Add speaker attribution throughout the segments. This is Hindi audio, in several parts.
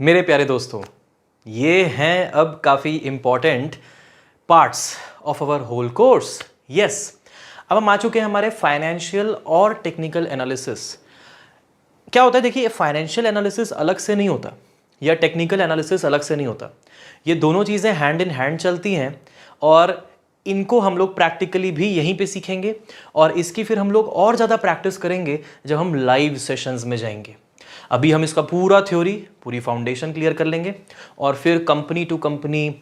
Speaker 1: मेरे प्यारे दोस्तों, ये हैं अब काफ़ी important parts of our whole course. Yes, अब हम आ चुके हैं हमारे फाइनेंशियल और टेक्निकल एनालिसिस। क्या होता है, देखिए, फाइनेंशियल एनालिसिस अलग से नहीं होता या टेक्निकल एनालिसिस अलग से नहीं होता। ये दोनों चीज़ें हैंड इन हैंड चलती हैं और इनको हम लोग प्रैक्टिकली भी यहीं पे सीखेंगे और इसकी फिर हम लोग और ज़्यादा प्रैक्टिस करेंगे जब हम लाइव सेशंस में जाएंगे। अभी हम इसका पूरा थ्योरी, पूरी फाउंडेशन क्लियर कर लेंगे और फिर कंपनी टू कंपनी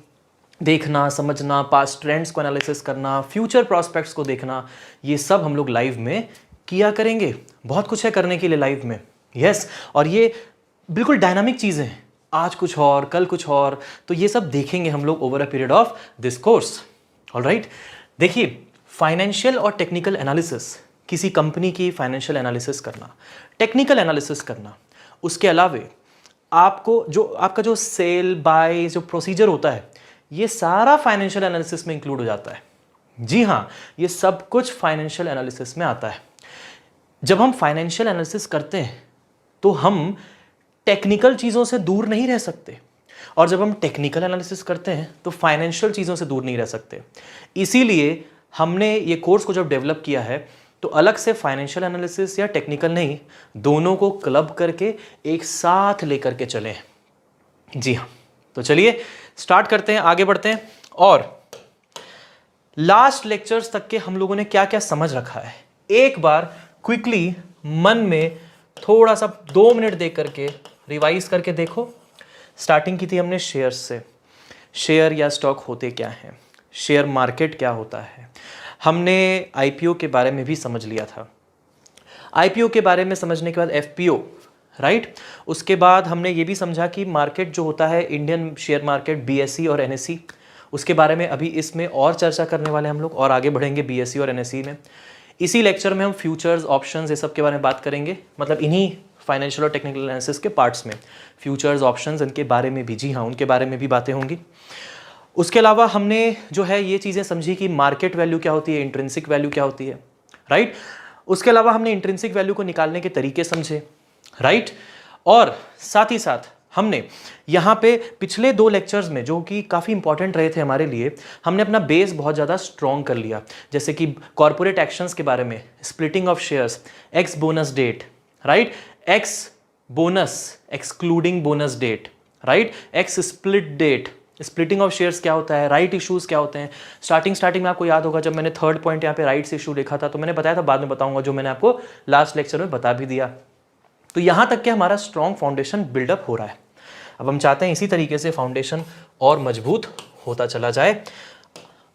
Speaker 1: देखना, समझना, पास्ट ट्रेंड्स को एनालिसिस करना, फ्यूचर प्रॉस्पेक्ट्स को देखना, ये सब हम लोग लाइव में किया करेंगे। बहुत कुछ है करने के लिए लाइव में। यस, और ये बिल्कुल डायनामिक चीज़ें हैं, आज कुछ और कल कुछ और, तो ये सब देखेंगे हम लोग over a period of this course. Alright, देखिए, फाइनेंशियल और टेक्निकल एनालिसिस, किसी कंपनी की फाइनेंशियल एनालिसिस करना, टेक्निकल एनालिसिस करना, उसके अलावे आपको जो आपका जो सेल बाय जो प्रोसीजर होता है, ये सारा फाइनेंशियल एनालिसिस में इंक्लूड हो जाता है। जी हाँ, ये सब कुछ फाइनेंशियल एनालिसिस में आता है। जब हम फाइनेंशियल एनालिसिस करते हैं तो हम टेक्निकल चीज़ों से दूर नहीं रह सकते, और जब हम टेक्निकल एनालिसिस करते हैं तो फाइनेंशियल चीज़ों से दूर नहीं रह सकते। इसीलिए हमने ये कोर्स को जब डेवलप किया है तो अलग से फाइनेंशियल एनालिसिस या टेक्निकल नहीं, दोनों को क्लब करके एक साथ लेकर के चलें। जी हाँ, तो चलिए स्टार्ट करते हैं, आगे बढ़ते हैं। और लास्ट लेक्चर्स तक के हम लोगों ने क्या क्या समझ रखा है, एक बार क्विकली मन में थोड़ा सा 2 मिनट दे करके रिवाइज करके देखो। स्टार्टिंग की थी हमने शेयर्स से। शेयर या स्टॉक होते क्या हैं, शेयर मार्केट क्या होता है, हमने आईपीओ के बारे में भी समझ लिया था। आईपीओ के बारे में समझने के बाद एफपीओ, राइट। उसके बाद हमने ये भी समझा कि मार्केट जो होता है, इंडियन शेयर मार्केट, बीएसई और एनएसई, उसके बारे में अभी इसमें और चर्चा करने वाले हम लोग और आगे बढ़ेंगे बीएसई और एनएसई में। इसी लेक्चर में हम फ्यूचर्स, ऑप्शंस, ये सब के बारे में बात करेंगे, मतलब इन्हीं फाइनेंशियल और टेक्निकल एनालिसिस के पार्ट्स में फ्यूचर्स, ऑप्शंस, इनके बारे में भी, जी हाँ, उनके बारे में भी बातें होंगी। उसके अलावा हमने जो है ये चीज़ें समझी कि मार्केट वैल्यू क्या होती है, इंट्रिंसिक वैल्यू क्या होती है, राइट। उसके अलावा हमने इंट्रिंसिक वैल्यू को निकालने के तरीके समझे, राइट। और साथ ही साथ हमने यहाँ पे पिछले 2 लेक्चर्स में, जो कि काफ़ी इंपॉर्टेंट रहे थे हमारे लिए, हमने अपना बेस बहुत ज़्यादा स्ट्रॉन्ग कर लिया। जैसे कि कॉर्पोरेट एक्शंस के बारे में, splitting of shares, ex bonus date, right, ex bonus excluding bonus date, right, ex split date, splitting of shares क्या होता है, राइट इश्यूज क्या होते हैं। स्टार्टिंग में आपको याद होगा जब मैंने 3rd पॉइंट यहाँ पे राइट्स इशू लिखा था तो मैंने बताया था, बाद में बताऊंगा, जो मैंने आपको लास्ट लेक्चर में बता भी दिया। तो यहाँ तक के हमारा स्ट्रॉन्ग फाउंडेशन बिल्डअप हो रहा है। अब हम चाहते हैं इसी तरीके से फाउंडेशन और मजबूत होता चला जाए।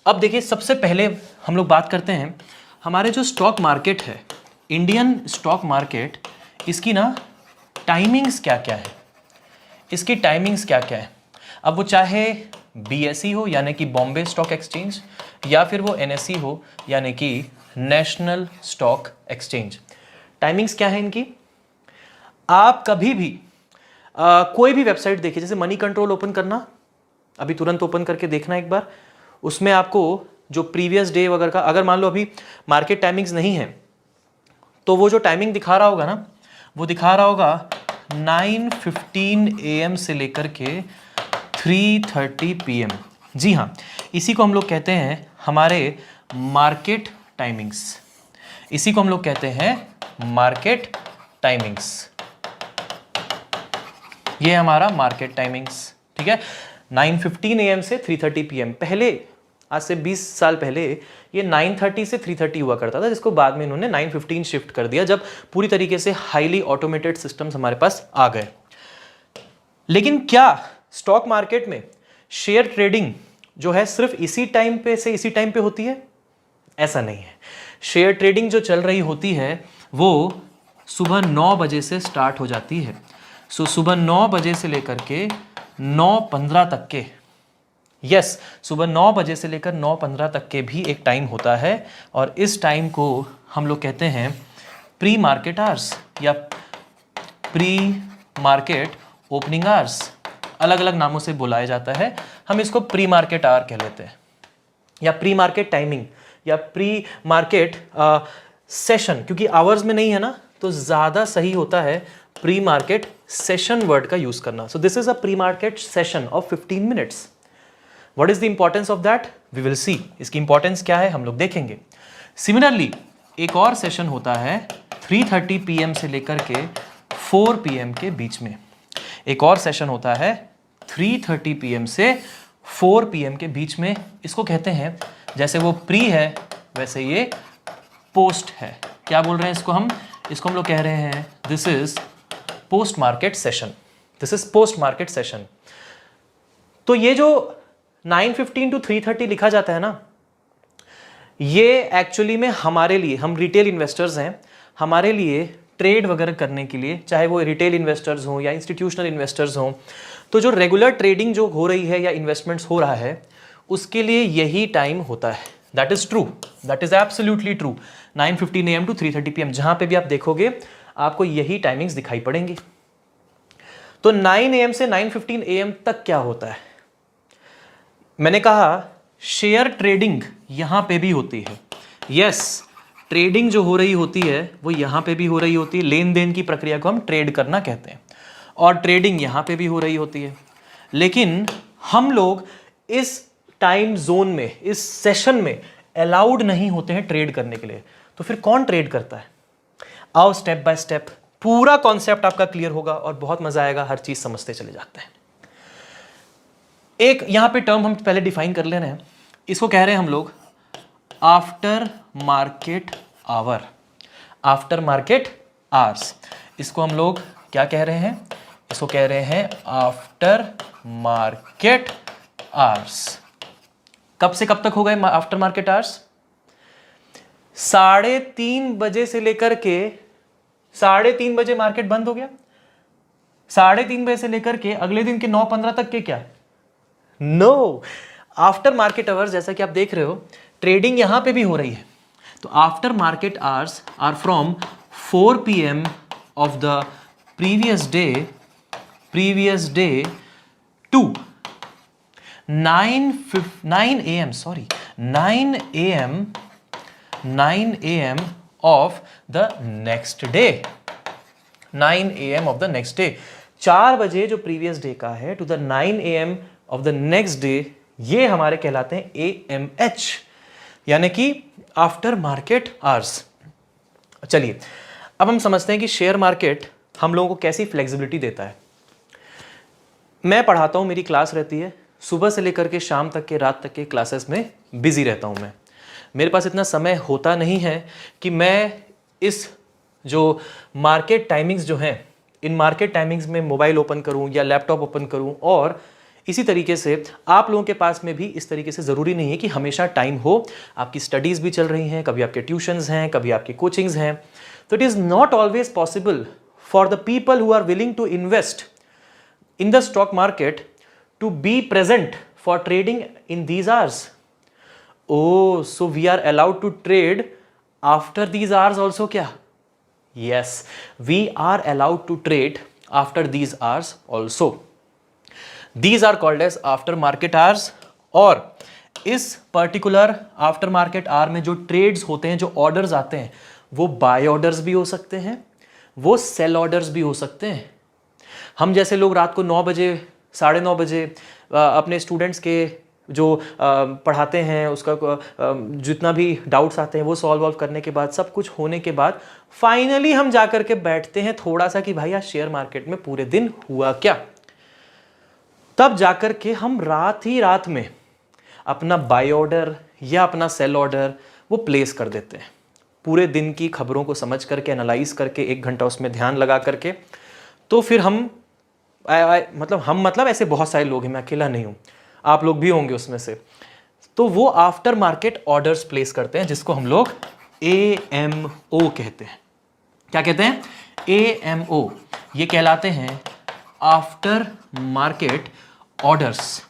Speaker 1: अब देखिए, सबसे पहले हम लोग बात करते हैं हमारे जो स्टॉक मार्केट है, इंडियन स्टॉक मार्केट, इसकी ना टाइमिंग्स क्या क्या है, इसकी टाइमिंग्स क्या क्या है। अब वो चाहे बीएसई हो यानी कि बॉम्बे स्टॉक एक्सचेंज, या फिर वो एनएसई हो यानी कि नेशनल स्टॉक एक्सचेंज, टाइमिंग्स क्या है इनकी। आप कभी भी कोई भी वेबसाइट देखिए, जैसे मनी कंट्रोल ओपन करना, अभी तुरंत ओपन करके देखना एक बार, उसमें आपको जो प्रीवियस डे वगैरह का, अगर मान लो अभी मार्केट टाइमिंग्स नहीं है तो वो जो टाइमिंग दिखा रहा होगा ना, वो दिखा रहा होगा 9:15 AM से लेकर के 3:30 PM। जी हाँ, इसी को हम लोग कहते हैं हमारे मार्केट टाइमिंग्स, इसी को हम लोग कहते हैं मार्केट टाइमिंग्स। ये हमारा मार्केट टाइमिंग्स, ठीक है। 9:15 AM से 3:30 PM। पहले, आज से 20 साल पहले, ये 9:30 से 3:30 हुआ करता था, जिसको बाद में इन्होंने 9:15 शिफ्ट कर दिया जब पूरी तरीके से हाईली ऑटोमेटेड सिस्टम्स हमारे पास आ गए। लेकिन क्या स्टॉक मार्केट में शेयर ट्रेडिंग जो है सिर्फ इसी टाइम पे से इसी टाइम पे होती है? ऐसा नहीं है। शेयर ट्रेडिंग जो चल रही होती है वो सुबह 9 बजे से स्टार्ट हो जाती है। सो सुबह 9 बजे से लेकर के 9:15 तक के, यस, सुबह 9 बजे से लेकर 9:15 तक के भी एक टाइम होता है, और इस टाइम को हम लोग कहते हैं प्री मार्केट आवर्स या प्री मार्केट ओपनिंग आवर्स। अलग अलग नामों से बुलाया जाता है, हम इसको प्री मार्केट आवर कह लेते हैं, या प्री मार्केट टाइमिंग, या प्री मार्केट सेशन, क्योंकि आवर्स में नहीं है ना, तो ज़्यादा सही होता है प्री मार्केट सेशन वर्ड का यूज करना. So this is a pre market session of 15 minutes. What is the importance of that? We will see. इसकी इंपॉर्टेंस क्या है हम लोग देखेंगे. सिमिलरली एक और सेशन होता है 3:30 PM से लेकर के 4 PM के बीच में. एक और सेशन होता है 3:30 PM से 4 PM के बीच में. इसको कहते हैं, जैसे वो प्री है वैसे ये पोस्ट है. क्या बोल रहे हैं इसको हम लोग कह रहे हैं this is post market session. This is post market session. तो ये जो 9:15 to 3:30 लिखा जाता है ना, ये एक्चुअली में हमारे लिए, हम रिटेल इन्वेस्टर्स हैं, हमारे लिए ट्रेड वगैरह करने के लिए, चाहे वो रिटेल इन्वेस्टर्स हों या इंस्टीट्यूशनल इन्वेस्टर्स हों, तो जो रेगुलर ट्रेडिंग जो हो रही है या इन्वेस्टमेंट्स हो रहा है उसके लिए यही टाइम होता है. That is true, that is absolutely true. 9:15 AM to 3:30 PM जहां पे भी आप देखोगे आपको यही टाइमिंग्स दिखाई पड़ेंगी. तो 9 AM से 9:15 AM तक क्या होता है? मैंने कहा शेयर ट्रेडिंग यहां पे भी होती है. यस, ट्रेडिंग जो हो रही होती है वो यहां पे भी हो रही होती है. लेन देन की प्रक्रिया को हम ट्रेड करना कहते हैं, और ट्रेडिंग यहां पे भी हो रही होती है. लेकिन हम लोग इस टाइम जोन में, इस सेशन में अलाउड नहीं होते हैं ट्रेड करने के लिए. तो फिर कौन ट्रेड करता है? आओ स्टेप बाय स्टेप, पूरा कॉन्सेप्ट आपका क्लियर होगा और बहुत मजा आएगा. हर चीज समझते चले जाते हैं. एक यहां पे टर्म हम पहले डिफाइन कर ले रहे हैं. इसको कह रहे हैं हम लोग after market hour, after market hours. इसको हम लोग क्या कह रहे हैं? इसको कह रहे हैं आफ्टर मार्केट आवर्स. कब से कब तक हो गए आफ्टर मार्केट आवर्स? 3:30 बजे से लेकर के 3:30 बजे मार्केट बंद हो गया. 3:30 बजे से लेकर के अगले दिन के 9:15 तक के क्या? नो, आफ्टर मार्केट आवर्स जैसा कि आप देख रहे हो ट्रेडिंग यहां पे भी हो रही है. तो after market hours are from 4 PM of the previous day to 9 AM of the next day. 9 AM of the next day. 4 बजे जो प्रीवियस डे का है to the 9 AM of the next day, ये हमारे कहलाते हैं AMH, यानी कि आफ्टर मार्केट आवर्स. चलिए अब हम समझते हैं कि शेयर मार्केट हम लोगों को कैसी फ्लेक्सिबिलिटी देता है. मैं पढ़ाता हूं, मेरी क्लास रहती है सुबह से लेकर के शाम तक के, रात तक के क्लासेस में बिजी रहता हूं मैं. मेरे पास इतना समय होता नहीं है कि मैं इस जो मार्केट टाइमिंग्स जो हैं, इन मार्केट टाइमिंग्स में मोबाइल ओपन करूं या लैपटॉप ओपन करूं. और इसी तरीके से आप लोगों के पास में भी इस तरीके से ज़रूरी नहीं है कि हमेशा टाइम हो. आपकी स्टडीज़ भी चल रही हैं, कभी आपके ट्यूशन्स हैं, कभी आपकी कोचिंग्स हैं. तो it is not always possible for the people who are willing to invest in the stock market to be present for trading in these hours. Oh, so we are allowed to trade after these hours also क्या? Yes, we are allowed to trade after these hours also. These are called as after market hours. और इस particular after market hour में जो trades होते हैं, जो orders आते हैं, वो buy orders भी हो सकते हैं, वो sell orders भी हो सकते हैं. हम जैसे लोग रात को 9 बजे 9:30 बजे अपने स्टूडेंट्स के जो पढ़ाते हैं उसका जितना भी डाउट्स आते हैं वो सॉल्व करने के बाद, सब कुछ होने के बाद फाइनली हम जाकर के बैठते हैं थोड़ा सा कि भाई आज शेयर मार्केट में पूरे दिन हुआ क्या. तब जाकर के हम रात में अपना बाय ऑर्डर या अपना सेल ऑर्डर वो प्लेस कर देते हैं. पूरे दिन की खबरों को समझ करके, एनालाइज करके, 1 घंटा उसमें ध्यान लगा करके, तो फिर हम मतलब ऐसे बहुत सारे लोग हैं, मैं अकेला नहीं हूँ, आप लोग भी होंगे उसमें से. तो वो आफ्टर मार्केट ऑर्डर्स प्लेस करते हैं जिसको हम लोग AMO कहते हैं. क्या कहते हैं? AMO. ये कहलाते हैं आफ्टर मार्केट ऑर्डर्स.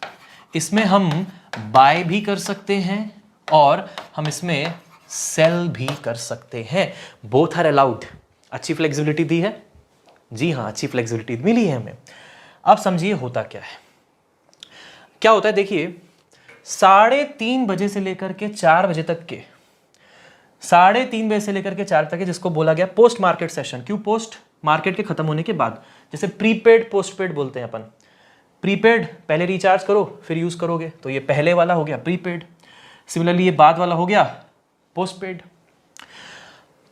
Speaker 1: इसमें हम बाय भी कर सकते हैं और हम इसमें सेल भी कर सकते हैं. Both are allowed. अच्छी फ्लेक्सिबिलिटी दी है. जी हाँ, अच्छी फ्लेक्सिबिलिटी मिली है हमें. अब समझिए होता क्या है. क्या होता है देखिए, 3:30 बजे से लेकर के 4 बजे तक के 3:30 से लेकर के 4 तक है, जिसको बोला गया पोस्ट मार्केट सेशन। क्यों पोस्ट? मार्केट के खत्म होने के बाद। जैसे प्रीपेड पोस्टपेड बोलते हैं अपन। प्रीपेड पहले रिचार्ज करो फिर यूज करोगे, तो ये पहले वाला हो गया प्रीपेड। सिमिलरली ये बाद वाला हो गया पोस्टपेड।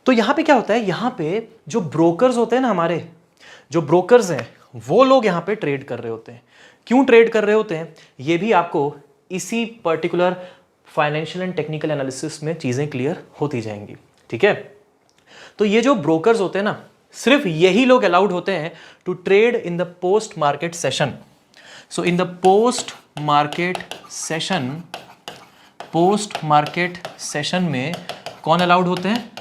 Speaker 1: तो यहां पे क्या होता है, यहां पे जो ब्रोकर्स होते हैं ना, हमारे जो ब्रोकर्स हैं वो लोग यहां पे ट्रेड कर रहे होते हैं। क्यों ट्रेड कर रहे होते हैं, ये भी आपको इसी particular financial and technical analysis में चीजें क्लियर होती जाएंगी। ठीक है, तो ये जो ब्रोकर्स होते हैं ना, सिर्फ यही लोग अलाउड होते हैं to trade in the post market session. So in the post market session में कौन अलाउड होते हैं?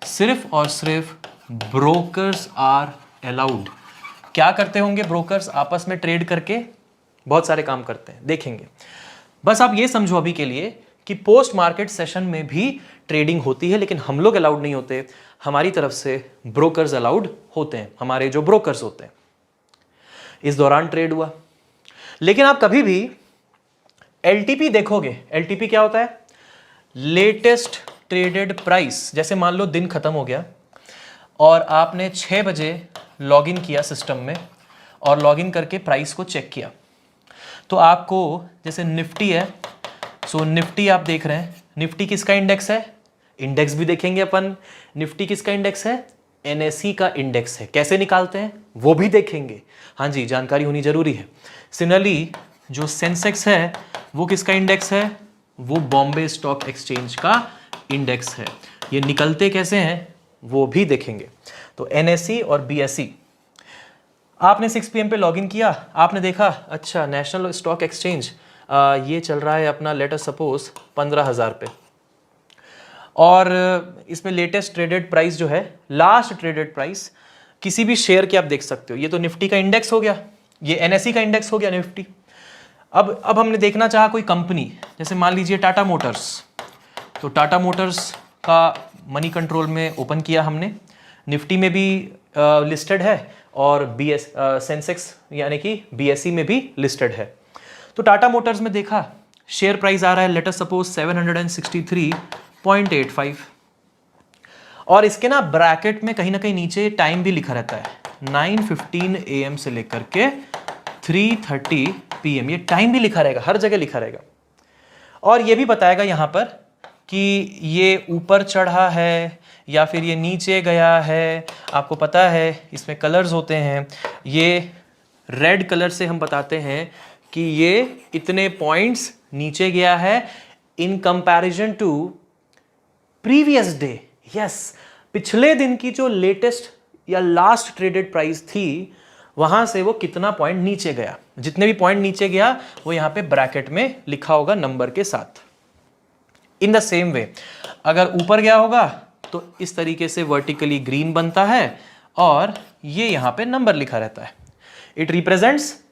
Speaker 1: सिर्फ और सिर्फ ब्रोकर्स आर अलाउड। क्या करते होंगे ब्रोकर्स? आपस में ट्रेड करके बहुत सारे काम करते हैं, देखेंगे। बस आप ये समझो अभी के लिए कि पोस्ट मार्केट सेशन में भी ट्रेडिंग होती है, लेकिन हम लोग अलाउड नहीं होते, हमारी तरफ से ब्रोकर्स अलाउड होते हैं। हमारे जो ब्रोकर्स होते हैं, इस दौरान ट्रेड हुआ। लेकिन आप कभी भी एलटीपी देखोगे, एलटीपी क्या होता है? Latest traded price. जैसे मान लो दिन खत्म हो गया और आपने 6 बजे लॉगिन किया सिस्टम में और लॉगिन करके प्राइस को चेक किया, तो आपको जैसे निफ्टी है, सो निफ्टी आप देख रहे हैं, निफ्टी किसका इंडेक्स है? इंडेक्स भी देखेंगे अपन। निफ्टी किसका इंडेक्स है? एनएसई का इंडेक्स है। कैसे निकालते हैं वो भी देखेंगे। हाँ जी, जानकारी होनी जरूरी है। सिमिलरली जो सेंसेक्स है वो किसका इंडेक्स है? वो बॉम्बे स्टॉक एक्सचेंज का इंडेक्स है। ये निकलते कैसे हैं वो भी देखेंगे। तो एनएसई और बीएसई, आपने 6 PM पे लॉगिन किया, आपने देखा अच्छा नेशनल स्टॉक एक्सचेंज ये चल रहा है अपना लेट अस सपोज 15,000 पे, और इसमें लेटेस्ट ट्रेडेड प्राइस जो है, लास्ट ट्रेडेड प्राइस किसी भी शेयर की आप देख सकते हो। ये तो निफ्टी का इंडेक्स हो गया, ये एनएसई का इंडेक्स हो गया निफ्टी। अब हमने देखना चाहा कोई कंपनी, जैसे मान लीजिए टाटा मोटर्स। तो टाटा मोटर्स का मनी कंट्रोल में ओपन किया हमने, निफ्टी में भी लिस्टेड है और सेंसेक्स यानी कि बीएसई में भी लिस्टेड है। तो टाटा मोटर्स में देखा शेयर प्राइस आ रहा है लेट अस सपोज 763.85, और इसके ना ब्रैकेट में कहीं ना कहीं नीचे टाइम भी लिखा रहता है 9:15 AM से लेकर के 3:30 PM। ये टाइम भी लिखा रहेगा, हर जगह लिखा रहेगा, और ये भी बताएगा यहाँ पर कि ये ऊपर चढ़ा है या फिर ये नीचे गया है। आपको पता है इसमें कलर्स होते हैं, ये रेड कलर से हम बताते हैं कि ये इतने पॉइंट्स नीचे गया है in comparison to previous day. Yes, पिछले दिन की जो लेटेस्ट या लास्ट ट्रेडेड प्राइस थी वहां से वो कितना पॉइंट नीचे गया। जितने भी पॉइंट नीचे गया वो यहां पे ब्रैकेट में लिखा होगा नंबर के साथ। इन द सेम वे अगर ऊपर गया होगा तो इस तरीके से वर्टिकली ग्रीन बनता है और ये यहां पे नंबर लिखा रहता है। It represents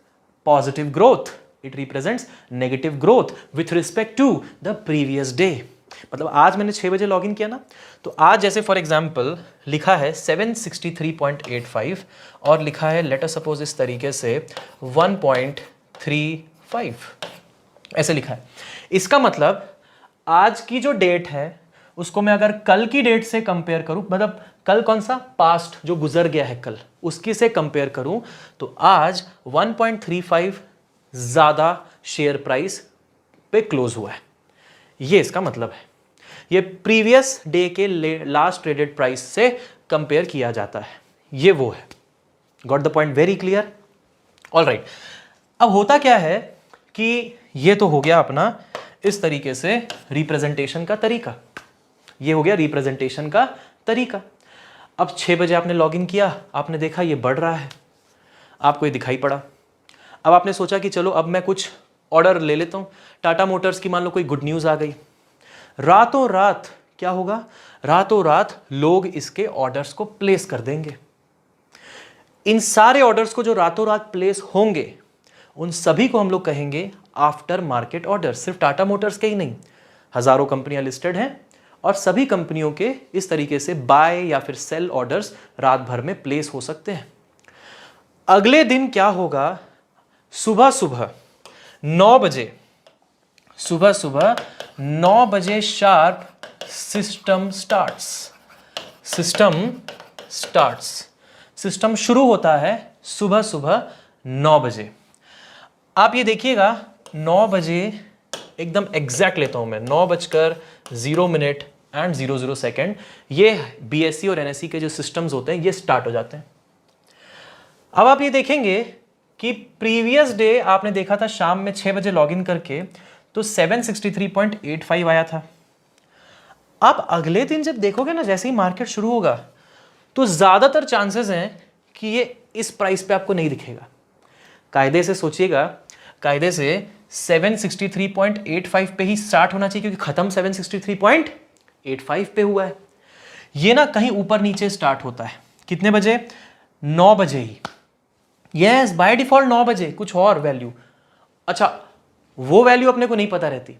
Speaker 1: positive growth, it represents negative growth with respect to the previous day. मतलब आज मैंने 6 बजे लॉगिन किया ना, तो आज जैसे फॉर एग्जांपल लिखा है 763.85 और लिखा है लेट अस सपोज इस तरीके से 1.35 ऐसे लिखा है। इसका मतलब आज की जो डेट है उसको मैं अगर कल की डेट से कंपेयर करूं, मतलब कल कौन सा? पास्ट जो गुजर गया है कल, उसकी से कंपेयर करूं तो आज 1.35 ज्यादा शेयर प्राइस पे क्लोज हुआ है। ये इसका मतलब है। ये प्रीवियस डे के लास्ट ट्रेडेड प्राइस से कंपेयर किया जाता है। ये वो है। Got the point? Very clear? Alright. अब होता क्या है कि ये तो हो गया अपना इस तरीके से रिप्रेजेंटेशन का तरीका, ये हो गया रिप्रेजेंटेशन का तरीका। अब 6 बजे आपने लॉगिन किया, आपने देखा ये बढ़ रहा है, आपको ये दिखाई पड़ा। अब आपने सोचा कि चलो अब मैं कुछ ऑर्डर ले लेता हूँ। टाटा मोटर्स की मान लो कोई गुड न्यूज़ आ गई, रातों रात क्या होगा? रातों रात लोग इसके ऑर्डर्स को प्लेस कर देंगे। इन सारे ऑर्डर्स को जो रातों रात प्लेस होंगे उन सभी को हम लोग कहेंगे आफ्टर मार्केट ऑर्डर। सिर्फ टाटा मोटर्स के ही नहीं, हजारों कंपनियां लिस्टेड हैं और सभी कंपनियों के इस तरीके से बाय या फिर सेल ऑर्डर्स रात भर में प्लेस हो सकते हैं। अगले दिन क्या होगा? सुबह सुबह 9 बजे शार्प सिस्टम स्टार्ट्स, सिस्टम शुरू होता है सुबह सुबह 9 बजे। आप ये देखिएगा 9 बजे एकदम एग्जैक्ट लेता हूं मैं, 9:0 एंड 00 सेकेंड, ये बीएससी और एनएससी के जो सिस्टम्स होते हैं ये स्टार्ट हो जाते हैं। अब आप ये देखेंगे कि प्रीवियस डे आपने देखा था शाम में 6 बजे लॉगिन करके तो 763.85 आया था। अब अगले दिन जब देखोगे ना, जैसे ही मार्केट शुरू होगा तो ज्यादातर चांसेस हैं कि ये इस प्राइस पे आपको नहीं दिखेगा। कायदे से सोचिएगा, कायदे से 763.85 पे ही स्टार्ट होना चाहिए, क्योंकि खत्म 763.85 पे हुआ है। ये ना कहीं ऊपर नीचे स्टार्ट होता है। कितने बजे? 9 बजे ही। यस, बाय डिफॉल्ट 9 बजे, कुछ और वैल्यू। अच्छा, वो वैल्यू अपने को नहीं पता रहती,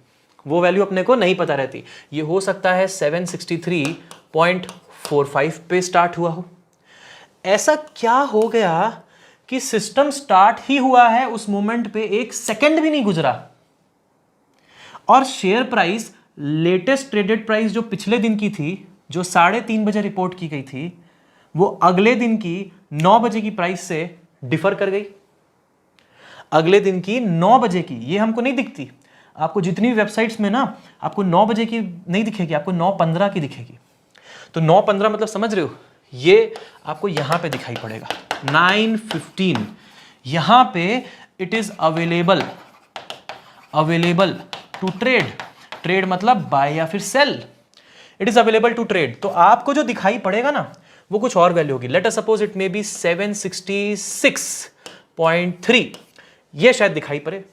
Speaker 1: वो वैल्यू अपने को नहीं पता रहती। ये हो सकता है 763.45 पे स्टार्ट हुआ हो। ऐसा क्या हो गया कि सिस्टम स्टार्ट ही हुआ है, उस मोमेंट पे 1 सेकंड भी नहीं गुजरा और share price, latest traded price जो पिछले दिन की थी, जो 3:30 बजे रिपोर्ट की गई थी, वो अगले दिन की 9 बजे की प्राइस से डिफर कर गई। अगले दिन की 9 बजे की, ये हमको नहीं दिखती। आपको जितनी वेबसाइट्स में ना आपको 9 बजे की नहीं दिखेगी, आपको 9:15 की दिखेगी। तो 9:15 मतलब समझ रहे हो, ये आपको यहां पे दिखाई पड़ेगा 9:15। यहां पे it is available to trade मतलब बाय या फिर sell. It is available to trade. तो आपको जो दिखाई पड़ेगा ना वो कुछ और वैल्यू होगी। Let us suppose it may be 766.3, ये शायद दिखाई पड़े।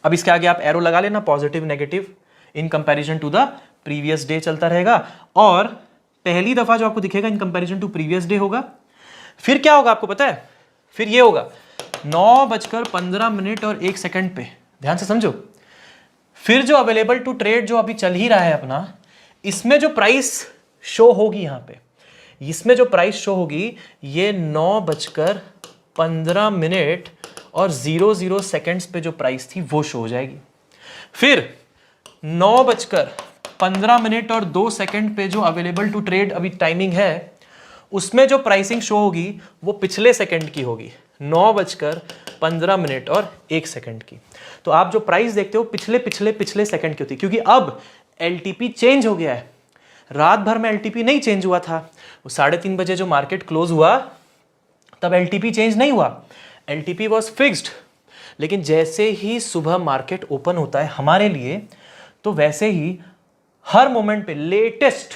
Speaker 1: अब इसके आगे आप एरो लगा लेना, positive negative in comparison to the previous day चलता रहेगा। और पहली दफा जो आपको दिखेगा in comparison to previous day होगा। फिर क्या होगा आपको पता है? फिर ये होगा 9:15 और 1 सेकंड पे, ध्यान से समझो। फिर जो अवेलेबल टू ट्रेड जो अभी चल ही रहा है अपना, इसमें जो प्राइस शो होगी, यहां पे इसमें जो प्राइस शो होगी, ये 9:15 और 00 सेकेंड्स पे जो प्राइस थी वो शो हो जाएगी। फिर 9:15 और 2 सेकेंड पे जो अवेलेबल टू ट्रेड अभी टाइमिंग है, उसमें जो प्राइसिंग शो होगी वो पिछले सेकंड की होगी, 9:15 और 1 सेकंड की। तो आप जो प्राइस देखते हो पिछले सेकंड की होती है, क्योंकि अब एलटीपी चेंज हो गया है। रात भर में एलटीपी नहीं चेंज हुआ था। वो 3:30 बजे जो मार्केट क्लोज हुआ तब एलटीपी चेंज नहीं हुआ, एलटीपी वॉज फिक्स्ड। लेकिन जैसे ही सुबह मार्केट ओपन होता है हमारे लिए, तो वैसे ही हर मोमेंट पे लेटेस्ट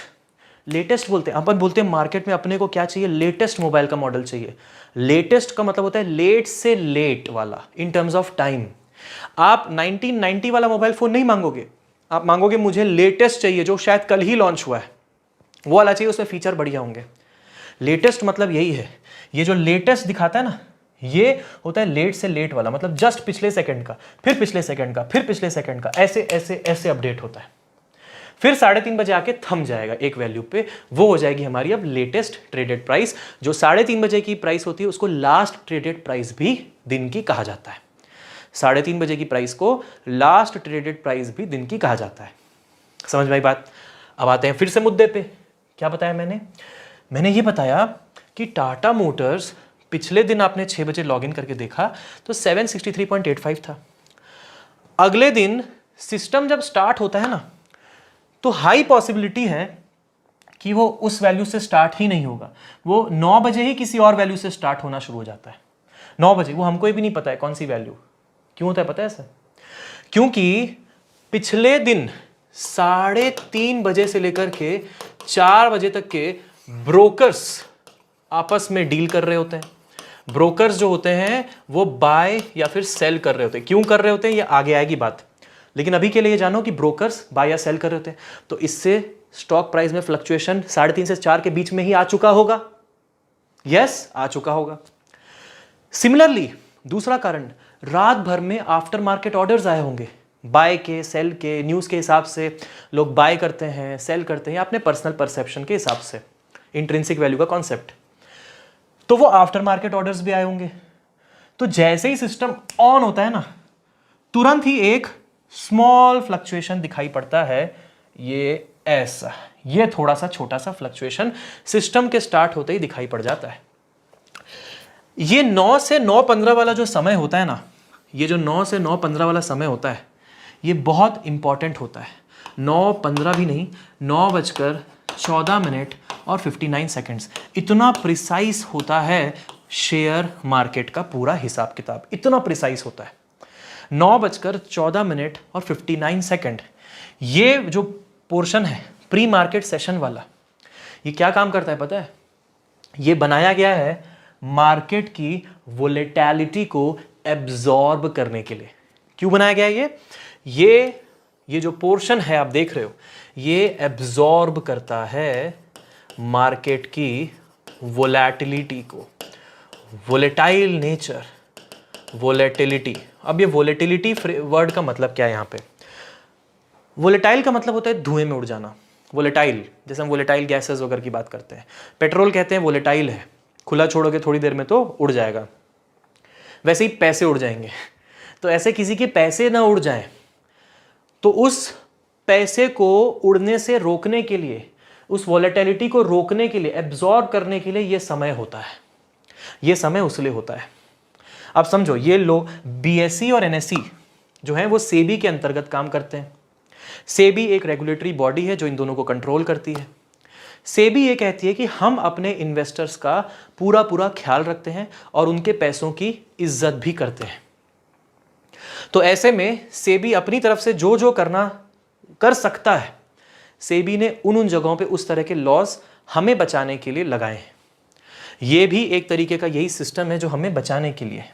Speaker 1: बोलते हैं अपन, बोलते हैं मार्केट में अपने को क्या चाहिए, लेटेस्ट मोबाइल का मॉडल चाहिए। लेटेस्ट का मतलब होता है लेट से लेट वाला इन टर्म्स ऑफ टाइम। आप 1990 वाला मोबाइल फोन नहीं मांगोगे, आप मांगोगे मुझे लेटेस्ट चाहिए जो शायद कल ही लॉन्च हुआ है, वो वाला चाहिए, उसमें फीचर बढ़िया होंगे। लेटेस्ट मतलब यही है। ये जो लेटेस्ट दिखाता है ना, ये होता है लेट से लेट वाला, मतलब जस्ट पिछले सेकंड का, फिर पिछले सेकंड का, फिर पिछले सेकंड का, ऐसे ऐसे ऐसे अपडेट होता है। फिर 3:30 बजे आके थम जाएगा एक वैल्यू पे, वो हो जाएगी हमारी अब लेटेस्ट ट्रेडेड प्राइस। जो 3:30 बजे की प्राइस होती है उसको लास्ट ट्रेडेड प्राइस भी दिन की कहा जाता है। 3:30 बजे की प्राइस को लास्ट ट्रेडेड प्राइस भी दिन की कहा जाता है। समझ में आई बात? अब आते हैं फिर से मुद्दे पे। क्या बताया मैंने ये बताया कि टाटा मोटर्स पिछले दिन आपने 6 बजे लॉगिन करके देखा तो 763.85 था। अगले दिन सिस्टम जब स्टार्ट होता है ना, तो हाई पॉसिबिलिटी है कि वो उस वैल्यू से स्टार्ट ही नहीं होगा, वो 9 बजे ही किसी और वैल्यू से स्टार्ट होना शुरू हो जाता है। 9 बजे, वो हमको भी नहीं पता है कौन सी वैल्यू। क्यों होता है पता है ऐसा? क्योंकि पिछले दिन 3:30 बजे से लेकर के 4 बजे तक के ब्रोकर्स आपस में डील कर रहे होते हैं। ब्रोकर्स जो होते हैं वो बाय या फिर सेल कर रहे होते हैं। क्यों कर रहे होते हैं ये आगे आएगी बात, लेकिन अभी के लिए जानो कि ब्रोकर्स बाय या सेल कर रहे होते हैं। तो इससे स्टॉक प्राइस में फ्लक्चुएशन 3:30 से 4 के बीच में ही आ चुका होगा। यस, आ चुका होगा। सिमिलरली दूसरा कारण, रात भर में आफ्टर मार्केट ऑर्डर्स आए होंगे, बाय के, सेल के, न्यूज़ के हिसाब से लोग बाय करते हैं, सेल करते हैं, अपने पर्सनल परसेप्शन के हिसाब से, इंट्रिंसिक वैल्यू का कॉन्सेप्ट। तो वो आफ्टर मार्केट ऑर्डर्स भी आए होंगे। तो जैसे ही सिस्टम ऑन होता है ना, तुरंत ही एक स्मॉल फ्लक्चुएशन दिखाई पड़ता है, ये ऐसा, ये थोड़ा सा छोटा सा फ्लक्चुएशन सिस्टम के स्टार्ट होते ही दिखाई पड़ जाता है। ये 9 से 9:15 वाला जो समय होता है ना, ये जो 9 से 9:15 वाला समय होता है, ये बहुत इंपॉर्टेंट होता है। 9:15 भी नहीं, 9:14 और 59 सेकेंड्स, इतना प्रिसाइज होता है शेयर मार्केट का पूरा हिसाब किताब, इतना प्रिसाइज होता है। 9:14 और 59 सेकेंड, ये जो पोर्शन है प्री मार्केट सेशन वाला, ये क्या काम करता है पता है? ये बनाया गया है मार्केट की वोलेटिलिटी को एब्जॉर्ब करने के लिए। क्यों बनाया गया है ये जो पोर्शन है आप देख रहे हो, ये एब्जॉर्ब करता है मार्केट की वोलेटिलिटी को, वोलेटाइल नेचर, वोलेटिलिटी। अब ये वोलेटिलिटी वर्ड का मतलब क्या है यहाँ पे? वोलेटाइल का मतलब होता है धुएं में उड़ जाना। वोलेटाइल, जैसे हम वोलेटाइल गैसेस वगैरह की बात करते हैं, पेट्रोल कहते हैं वोलेटाइल है, खुला छोड़ोगे थोड़ी देर में तो उड़ जाएगा। वैसे ही पैसे उड़ जाएंगे। तो ऐसे किसी के पैसे ना उड़ जाएं, तो उस पैसे को उड़ने से रोकने के लिए, उस वोलेटिलिटी को रोकने के लिए, एब्जॉर्ब करने के लिए ये समय होता है। ये समय उसलिए होता है। अब समझो, ये लोग बीएसई और एनएसई जो है वो सेबी के अंतर्गत काम करते हैं। सेबी एक रेगुलेटरी बॉडी है जो इन दोनों को कंट्रोल करती है। सेबी ये कहती है कि हम अपने इन्वेस्टर्स का पूरा पूरा ख्याल रखते हैं और उनके पैसों की इज्जत भी करते हैं। तो ऐसे में सेबी अपनी तरफ से जो जो करना कर सकता है, सेबी ने उन जगहों पे उस तरह के लॉज हमें बचाने के लिए लगाए हैं। ये भी एक तरीके का यही सिस्टम है जो हमें बचाने के लिए।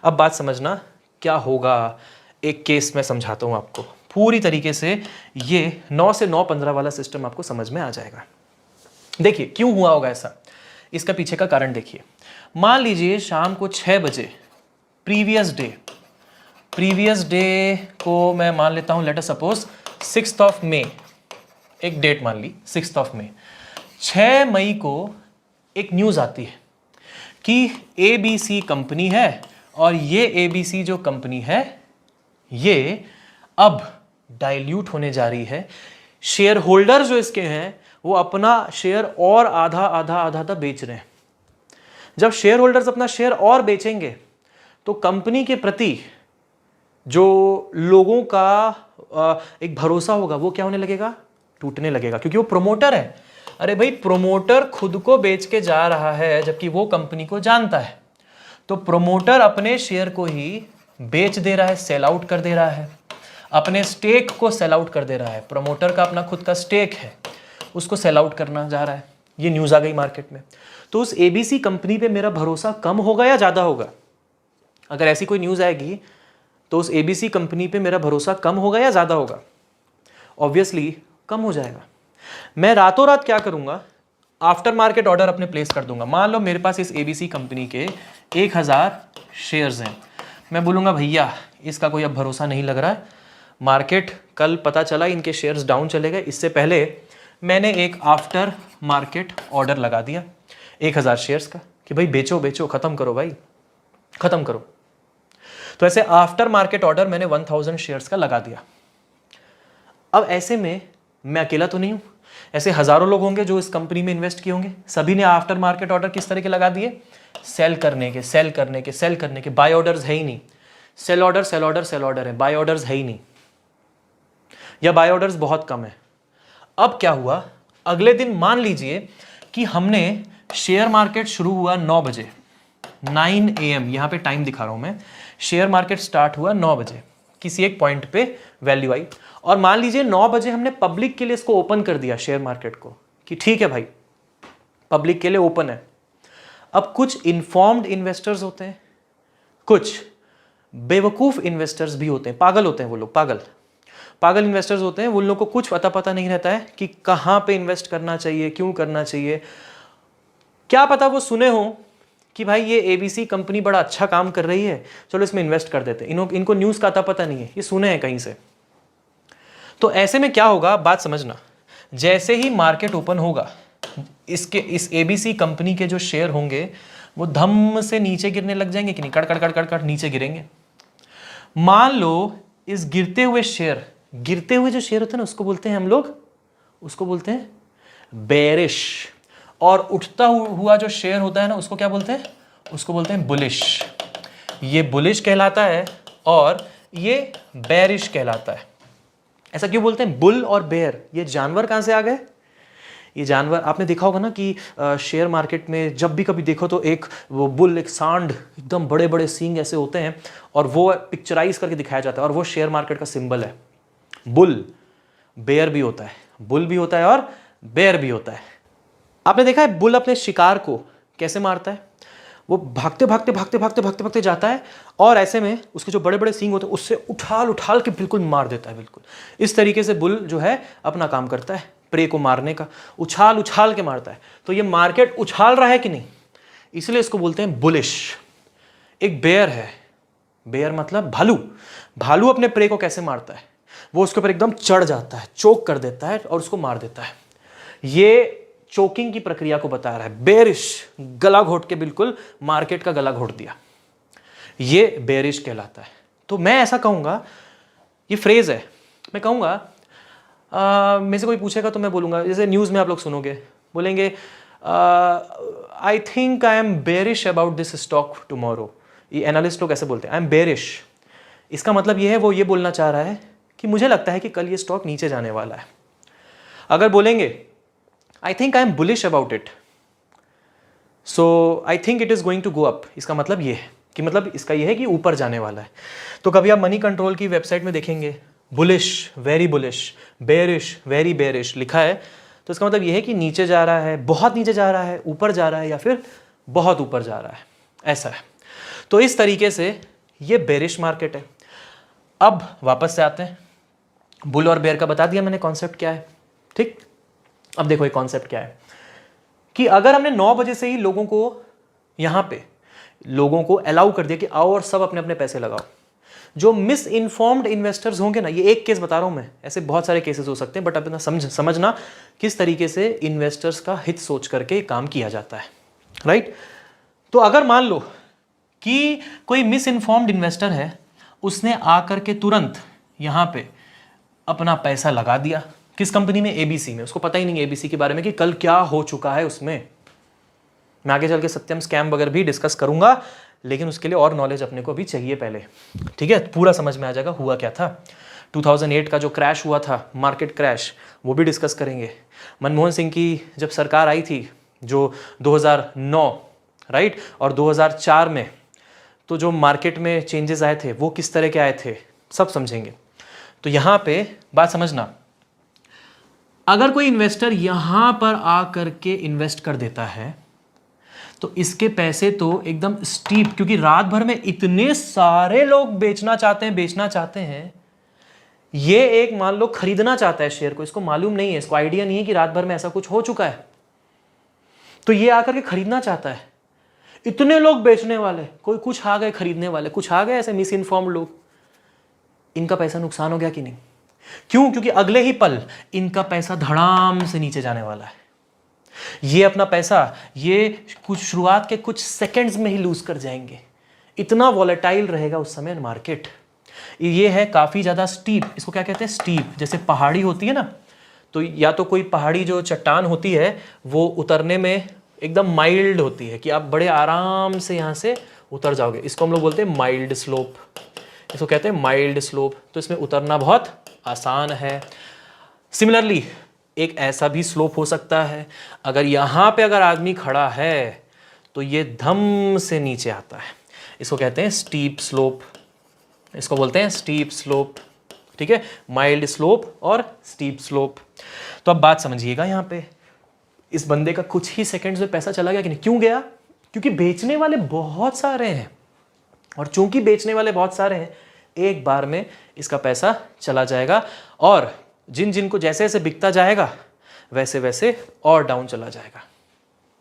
Speaker 1: अब बात समझना क्या होगा, एक केस में समझाता हूं आपको पूरी तरीके से। ये 9 से 9:15 वाला सिस्टम आपको समझ में आ जाएगा। देखिए क्यों हुआ होगा ऐसा, इसका पीछे का कारण देखिए। मान लीजिए शाम को 6 बजे प्रीवियस डे को मैं मान लेता हूं, लेट अस सपोज 6 मई, एक डेट मान ली 6 मई। 6 मई को एक न्यूज़ आती है कि ABC कंपनी है और ये ABC जो कंपनी है ये अब डाइल्यूट होने जा रही है। शेयर होल्डर जो इसके हैं वो अपना शेयर और आधा बेच रहे हैं। जब शेयर होल्डर्स अपना शेयर और बेचेंगे तो कंपनी के प्रति जो लोगों का एक भरोसा होगा वो क्या होने लगेगा? टूटने लगेगा, क्योंकि वो प्रोमोटर है। अरे भाई, प्रोमोटर खुद को बेच के जा रहा है जबकि वो कंपनी को जानता है, तो प्रोमोटर अपने शेयर को ही बेच दे रहा है, सेल आउट कर दे रहा है, अपने स्टेक को सेल आउट कर दे रहा है। प्रोमोटर का अपना खुद का स्टेक है, उसको सेल आउट करना जा रहा है। ये न्यूज़ आ गई मार्केट में, तो उस ABC कंपनी पे मेरा भरोसा कम होगा या ज़्यादा होगा? अगर ऐसी कोई न्यूज़ आएगी तो उस ABC कंपनी पे मेरा भरोसा कम होगा या ज़्यादा होगा? ऑब्वियसली कम हो जाएगा। मैं रातों रात क्या करूँगा, आफ्टर मार्केट ऑर्डर अपने प्लेस कर दूंगा। मान लो मेरे पास इस ABC कंपनी के 1000 शेयर्स हैं, मैं बोलूँगा भैया इसका कोई अब भरोसा नहीं लग रहा है, मार्केट कल पता चला इनके शेयर्स डाउन चले गए, इससे पहले मैंने एक आफ्टर मार्केट ऑर्डर लगा दिया 1000 शेयर्स का कि भाई बेचो बेचो, ख़त्म करो भाई, ख़त्म करो। तो ऐसे आफ्टर मार्केट ऑर्डर मैंने 1000 शेयर्स का लगा दिया। अब ऐसे में मैं अकेला तो नहीं हूँ, ऐसे हज़ारों लोग होंगे जो इस कंपनी में इन्वेस्ट किए होंगे। सभी ने आफ्टर मार्केट ऑर्डर किस तरह के लगा दिए? सेल करने के। बाय ऑर्डर्स है ही नहीं, सेल ऑर्डर है, बाय ऑर्डर्स है ही नहीं, या बाय ऑर्डर्स बहुत कम है। अब क्या हुआ, अगले दिन मान लीजिए कि हमने शेयर मार्केट शुरू हुआ 9 बजे, 9 AM, यहां पे टाइम दिखा रहा हूं मैं। शेयर मार्केट स्टार्ट हुआ 9 बजे, किसी एक पॉइंट पे वैल्यू आई, और मान लीजिए 9 बजे हमने पब्लिक के लिए इसको ओपन कर दिया शेयर मार्केट को कि ठीक है भाई पब्लिक के लिए ओपन है। अब कुछ इन्फॉर्म्ड इन्वेस्टर्स होते हैं, कुछ बेवकूफ इन्वेस्टर्स भी होते हैं, पागल होते हैं वो लोग, पागल इन्वेस्टर्स होते हैं। उन लोगों को कुछ पता नहीं रहता है कि कहां पे इन्वेस्ट करना चाहिए, क्यों करना चाहिए। क्या पता वो सुने हो कि भाई ये ABC कंपनी बड़ा अच्छा काम कर रही है, चलो इसमें इन्वेस्ट कर देते हैं। इनको न्यूज़ का पता नहीं है, ये सुने हैं कहीं से। तो ऐसे में क्या होगा, बात समझना, जैसे ही मार्केट ओपन होगा इस ABC कंपनी के जो शेयर होंगे वो धम से नीचे गिरने लग जाएंगे कि नहीं? कड़ नीचे गिरेंगे। मान लो इस गिरते हुए जो शेयर होते हैं ना, उसको बोलते हैं हम लोग उसको बोलते हैं बेरिश। और उठता हुआ जो शेयर होता है ना, उसको क्या बोलते हैं? उसको बोलते हैं बुलिश। ये बुलिश कहलाता है और ये बेरिश कहलाता है। ऐसा क्यों बोलते हैं? बुल और बेयर, ये जानवर कहाँ से आ गए? ये जानवर आपने देखा होगा ना कि शेयर मार्केट में जब भी कभी देखो तो एक वो बुल, एक सांड, एकदम बड़े बड़े सींग ऐसे होते हैं और वो पिक्चराइज करके दिखाया जाता है और वो शेयर मार्केट का सिंबल है। बुल, बेयर भी होता है, बुल भी होता है और बेयर भी होता है। आपने देखा है बुल अपने शिकार को कैसे मारता है? वो भागते भागते भागते भागते भागते भागते जाता है और ऐसे में उसके जो बड़े बड़े सींग होते हैं उससे उछाल उछाल के बिल्कुल मार देता है। बिल्कुल इस तरीके से बुल जो है अपना काम करता है, प्रे को मारने का, उछाल उछाल के मारता है। तो ये मार्केट उछाल रहा है कि नहीं, इसलिए इसको बोलते हैं बुलिश। एक बेयर है, बेयर मतलब भालू। भालू अपने प्रे को कैसे मारता है? वो उसके ऊपर एकदम चढ़ जाता है, चोक कर देता है और उसको मार देता है। ये चोकिंग की प्रक्रिया को बता रहा है। बेरिश, गला घोट के बिल्कुल मार्केट का गला घोट दिया, ये बेरिश कहलाता है। तो मैं ऐसा कहूंगा, ये फ्रेज है, मैं कहूंगा मेरे से कोई पूछेगा तो मैं बोलूंगा, जैसे न्यूज़ में आप लोग सुनोगे, बोलेंगे I think I M bearish about this stock tomorrow. ये एनालिस्ट लोग ऐसे बोलते हैं, आई एम बेरिश। इसका मतलब ये है, वो ये बोलना चाह रहा है कि मुझे लगता है कि कल ये स्टॉक नीचे जाने वाला है। अगर बोलेंगे I think I am bullish about it, so I think it is going to go up, इसका मतलब ये है कि मतलब इसका ये है कि ऊपर जाने वाला है। तो कभी आप मनी कंट्रोल की वेबसाइट में देखेंगे bullish, very bullish, bearish, very bearish लिखा है, तो इसका मतलब ये है कि नीचे जा रहा है, बहुत नीचे जा रहा है, ऊपर जा रहा है या फिर बहुत ऊपर जा रहा है, ऐसा है। तो इस तरीके से ये बेरिश मार्केट है। अब वापस से आते हैं, बुल और बेयर का बता दिया मैंने कॉन्सेप्ट क्या है, ठीक। अब देखो ये कॉन्सेप्ट क्या है कि अगर हमने 9 बजे से ही लोगों को यहां पे लोगों को अलाउ कर दिया कि आओ और सब अपने अपने पैसे लगाओ, जो मिस इन्फॉर्म्ड इन्वेस्टर्स होंगे ना, ये एक केस बता रहा हूं मैं, ऐसे बहुत सारे केसेस हो सकते हैं, बट अपना समझना किस तरीके से इन्वेस्टर्स का हित सोच करके काम किया जाता है, राइट। तो अगर मान लो कि कोई मिस इन्फॉर्म्ड इन्वेस्टर है, उसने आकर के तुरंत यहां पे अपना पैसा लगा दिया, किस कंपनी में? एबीसी में। उसको पता ही नहीं एबीसी के बारे में कि कल क्या हो चुका है उसमें। मैं आगे चल के सत्यम स्कैम वगैरह भी डिस्कस करूंगा, लेकिन उसके लिए और नॉलेज अपने को भी चाहिए पहले, ठीक है, पूरा समझ में आ जाएगा हुआ क्या था। 2008 का जो क्रैश हुआ था, मार्केट क्रैश, वो भी डिस्कस करेंगे। मनमोहन सिंह की जब सरकार आई थी, जो 2009, राइट, और 2004 में, तो जो मार्केट में चेंजेस आए थे वो किस तरह के आए थे, सब समझेंगे। तो यहाँ पे बात समझना, अगर कोई इन्वेस्टर यहां पर आकर के इन्वेस्ट कर देता है तो इसके पैसे तो एकदम स्टीप, क्योंकि रात भर में इतने सारे लोग बेचना चाहते हैं, ये एक मान लो खरीदना चाहता है शेयर को, इसको मालूम नहीं है, इसको आइडिया नहीं है कि रात भर में ऐसा कुछ हो चुका है, तो ये आकर के खरीदना चाहता है। इतने लोग बेचने वाले, कोई कुछ आ गए खरीदने वाले, कुछ आ गए ऐसे मिस इन्फॉर्म्ड लोग, इनका पैसा नुकसान हो गया कि नहीं? क्यों? क्योंकि अगले ही पल इनका पैसा धड़ाम से नीचे जाने वाला है। ये अपना पैसा ये कुछ शुरुआत के कुछ सेकंड्स में ही लूज कर जाएंगे, इतना वॉलेटाइल रहेगा उस समय मार्केट। ये है काफी ज्यादा स्टीप, इसको क्या कहते हैं? स्टीप। जैसे पहाड़ी होती है ना, तो या तो कोई पहाड़ी जो चट्टान होती है वो उतरने में एकदम माइल्ड होती है कि आप बड़े आराम से यहां से उतर जाओगे, इसको हम लोग बोलते हैं माइल्ड स्लोप, इसको कहते हैं माइल्ड स्लोप। तो इसमें उतरना बहुत आसान है। सिमिलरली एक ऐसा भी स्लोप हो सकता है, अगर यहाँ पे अगर आदमी खड़ा है तो ये धम से नीचे आता है, इसको कहते हैं स्टीप स्लोप, इसको बोलते हैं स्टीप स्लोप, ठीक है, माइल्ड स्लोप और स्टीप स्लोप। तो अब बात समझिएगा, यहाँ पे इस बंदे का कुछ ही सेकंड्स में पैसा चला गया कि नहीं? क्यों गया? क्योंकि बेचने वाले बहुत सारे हैं, और चूंकि बेचने वाले बहुत सारे हैं, एक बार में इसका पैसा चला जाएगा, और जिन जिन को जैसे जैसे बिकता जाएगा वैसे वैसे और डाउन चला जाएगा।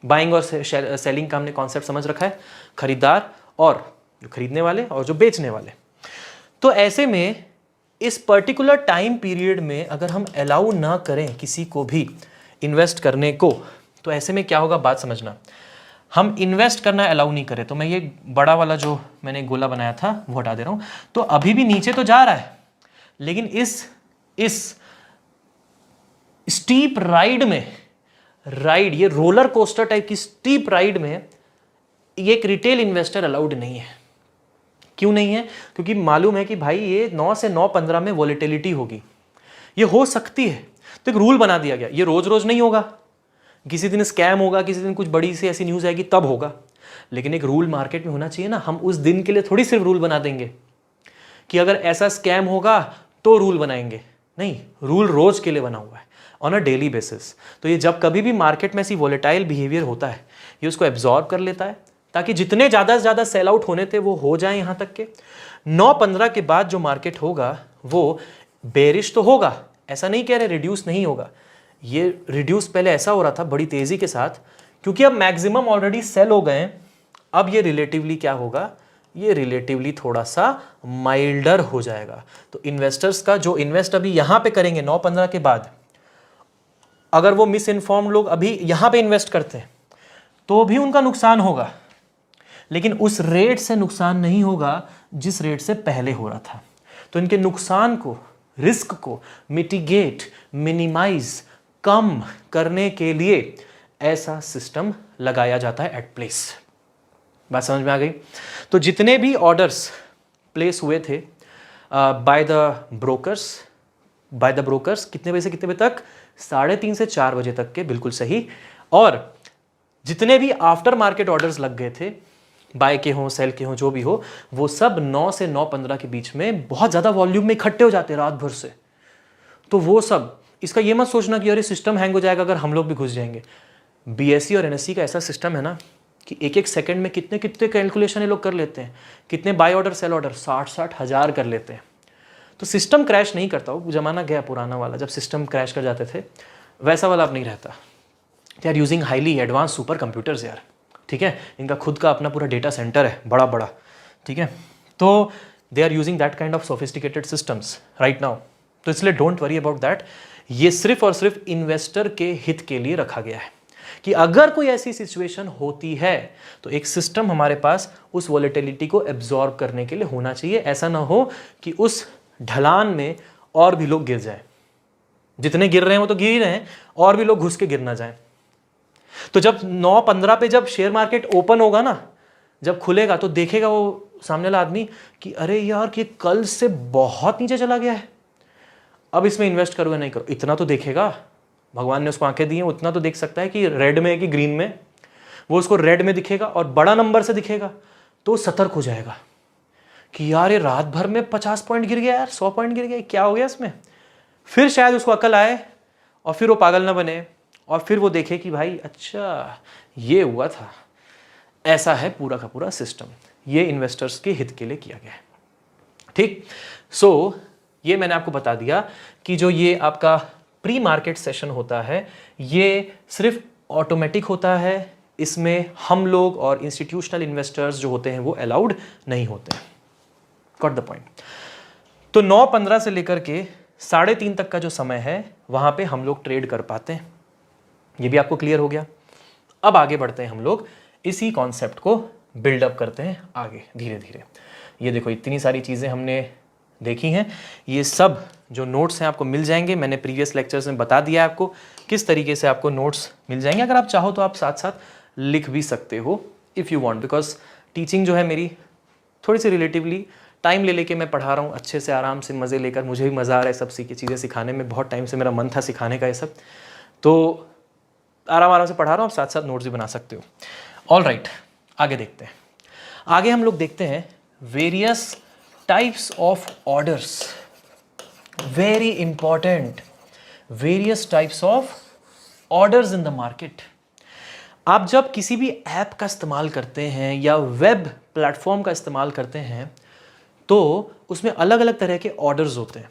Speaker 1: बाइंग और सेलिंग का हमने कॉन्सेप्ट समझ रखा है, खरीदार और जो खरीदने वाले और जो बेचने वाले। तो ऐसे में इस पर्टिकुलर टाइम पीरियड में अगर हम अलाउ ना करें किसी को भी इन्वेस्ट करने को, तो ऐसे में क्या होगा, बात समझना। हम इन्वेस्ट करना अलाउ नहीं करें, तो मैं ये बड़ा वाला जो मैंने गोला बनाया था वो हटा दे रहा हूं, तो अभी भी नीचे तो जा रहा है, लेकिन इस स्टीप राइड में, राइड ये रोलर कोस्टर टाइप की स्टीप राइड में ये एक रिटेल इन्वेस्टर अलाउड नहीं है। क्यों नहीं है? क्योंकि मालूम है कि भाई ये 9 से 9:15 में वॉलेटिलिटी होगी, ये हो सकती है। तो एक रूल बना दिया गया, ये रोज रोज नहीं होगा, किसी दिन स्कैम होगा, किसी दिन कुछ बड़ी सी ऐसी न्यूज आएगी तब होगा, लेकिन एक रूल मार्केट में होना चाहिए ना। हम उस दिन के लिए थोड़ी सिर्फ रूल बना देंगे कि अगर ऐसा स्कैम होगा तो रूल बनाएंगे, नहीं, रूल रोज के लिए बना हुआ है ऑन अ डेली बेसिस। तो ये जब कभी भी मार्केट में ऐसी वॉलेटाइल बिहेवियर होता है, ये उसको एब्जॉर्ब कर लेता है ताकि जितने ज़्यादा से ज़्यादा सेल आउट होने थे वो हो जाए। यहाँ तक के 9:15 के बाद जो मार्केट होगा वो बेरिश तो होगा, ऐसा नहीं कह रहे रिड्यूस नहीं होगा। ये रिड्यूस पहले ऐसा हो रहा था बड़ी तेज़ी के साथ, क्योंकि अब मैक्सिमम ऑलरेडी सेल हो गए हैं। अब ये रिलेटिवली क्या होगा, ये रिलेटिवली थोड़ा सा माइल्डर हो जाएगा। तो इन्वेस्टर्स का जो इन्वेस्ट अभी यहाँ पे करेंगे 9:15 के बाद, अगर वो मिस इन्फॉर्म लोग अभी यहाँ पे इन्वेस्ट करते हैं तो भी उनका नुकसान होगा, लेकिन उस रेट से नुकसान नहीं होगा जिस रेट से पहले हो रहा था। तो इनके नुकसान को, रिस्क को मिटिगेट, मिनिमाइज, कम करने के लिए ऐसा सिस्टम लगाया जाता है एट प्लेस। बात समझ में आ गई? तो जितने भी ऑर्डर्स प्लेस हुए थे बाय द ब्रोकर्स कितने बजे से कितने बजे तक? 3:30 से 4 बजे तक के, बिल्कुल सही। और जितने भी आफ्टर मार्केट ऑर्डर्स लग गए थे, बाय के हों सेल के हों जो भी हो, वो सब 9 से 9:15 के बीच में बहुत ज़्यादा वॉल्यूम में इकट्ठे हो जाते हैं रात भर से। तो वो सब, इसका ये मत सोचना कि अरे सिस्टम हैंग हो जाएगा अगर हम लोग भी घुस जाएंगे। बीएसई और एनएसई का ऐसा सिस्टम है ना कि एक एक सेकंड में कितने कितने कैलकुलेशन ये लोग कर लेते हैं, कितने बाय ऑर्डर सेल ऑर्डर 60-60 हज़ार कर लेते हैं। तो सिस्टम क्रैश नहीं करता। वो ज़माना गया पुराना वाला, जब सिस्टम क्रैश कर जाते थे, वैसा वाला अब नहीं रहता। They are using highly advance super computers यार, ठीक है, इनका खुद का अपना पूरा डेटा सेंटर है बड़ा बड़ा, ठीक है। तो they are using that kind of sophisticated systems right now. तो इसलिए डोंट वरी अबाउट दैट। ये सिर्फ और सिर्फ इन्वेस्टर के हित के लिए रखा गया है कि अगर कोई ऐसी सिचुएशन होती है तो एक सिस्टम हमारे पास उस वॉलेटिलिटी को एब्जॉर्ब करने के लिए होना चाहिए। ऐसा ना हो कि उस ढलान में और भी लोग गिर जाएं। जितने गिर रहे हैं वो तो गिर ही रहे हैं, और भी लोग घुस के गिर ना जाएं। तो जब 9:15 पे जब शेयर मार्केट ओपन होगा ना, जब खुलेगा, तो देखेगा वो सामने वाला आदमी कि अरे यार कि कल से बहुत नीचे चला गया है, अब इसमें इन्वेस्ट करो या नहीं करो। इतना तो देखेगा, भगवान ने उसको आंखें दी हैं, उतना तो देख सकता है कि रेड में है कि ग्रीन में। वो उसको रेड में दिखेगा और बड़ा नंबर से दिखेगा तो सतर्क हो जाएगा कि यार ये रात भर में 50 पॉइंट गिर गया यार, 100 पॉइंट गिर गया, क्या हो गया इसमें। फिर शायद उसको अकल आए और फिर वो पागल ना बने और फिर वो देखे कि भाई अच्छा ये हुआ था। ऐसा है पूरा का पूरा सिस्टम, ये इन्वेस्टर्स के हित के लिए किया गया है, ठीक। सो ये मैंने आपको बता दिया कि जो ये आपका प्री मार्केट सेशन होता है ये सिर्फ ऑटोमेटिक होता है, इसमें हम लोग और इंस्टीट्यूशनल इन्वेस्टर्स जो होते हैं वो अलाउड नहीं होते हैं। Got the point. तो 9:15 से लेकर के 3:30 तक का जो समय है वहां पे हम लोग ट्रेड कर पाते हैं। ये भी आपको क्लियर हो गया। अब आगे बढ़ते हैं हम लोग, इसी कॉन्सेप्ट को बिल्डअप करते हैं आगे धीरे धीरे। ये देखो इतनी सारी चीज़ें हमने देखी हैं, ये सब जो नोट्स हैं आपको मिल जाएंगे। मैंने प्रीवियस लेक्चर्स में बता दिया आपको किस तरीके से आपको नोट्स मिल जाएंगे। अगर आप चाहो तो आप साथ साथ लिख भी सकते हो if you want, because teaching जो है मेरी थोड़ी सी रिलेटिवली टाइम ले लेके मैं पढ़ा रहा हूँ, अच्छे से आराम से मज़े लेकर। मुझे भी मज़ा आ रहा है सब चीज़ें सिखाने में, बहुत टाइम से मेरा मन था सिखाने का ये सब, तो आराम से पढ़ा रहा हूँ, आप साथ साथ नोट्स भी बना सकते हो। ऑल राइट, आगे देखते हैं। आगे हम लोग देखते हैं various types of orders, very important, various types of orders in the market. आप जब किसी भी ऐप का इस्तेमाल करते हैं या वेब प्लेटफॉर्म का इस्तेमाल करते हैं तो उसमें अलग अलग तरह के ऑर्डर्स होते हैं।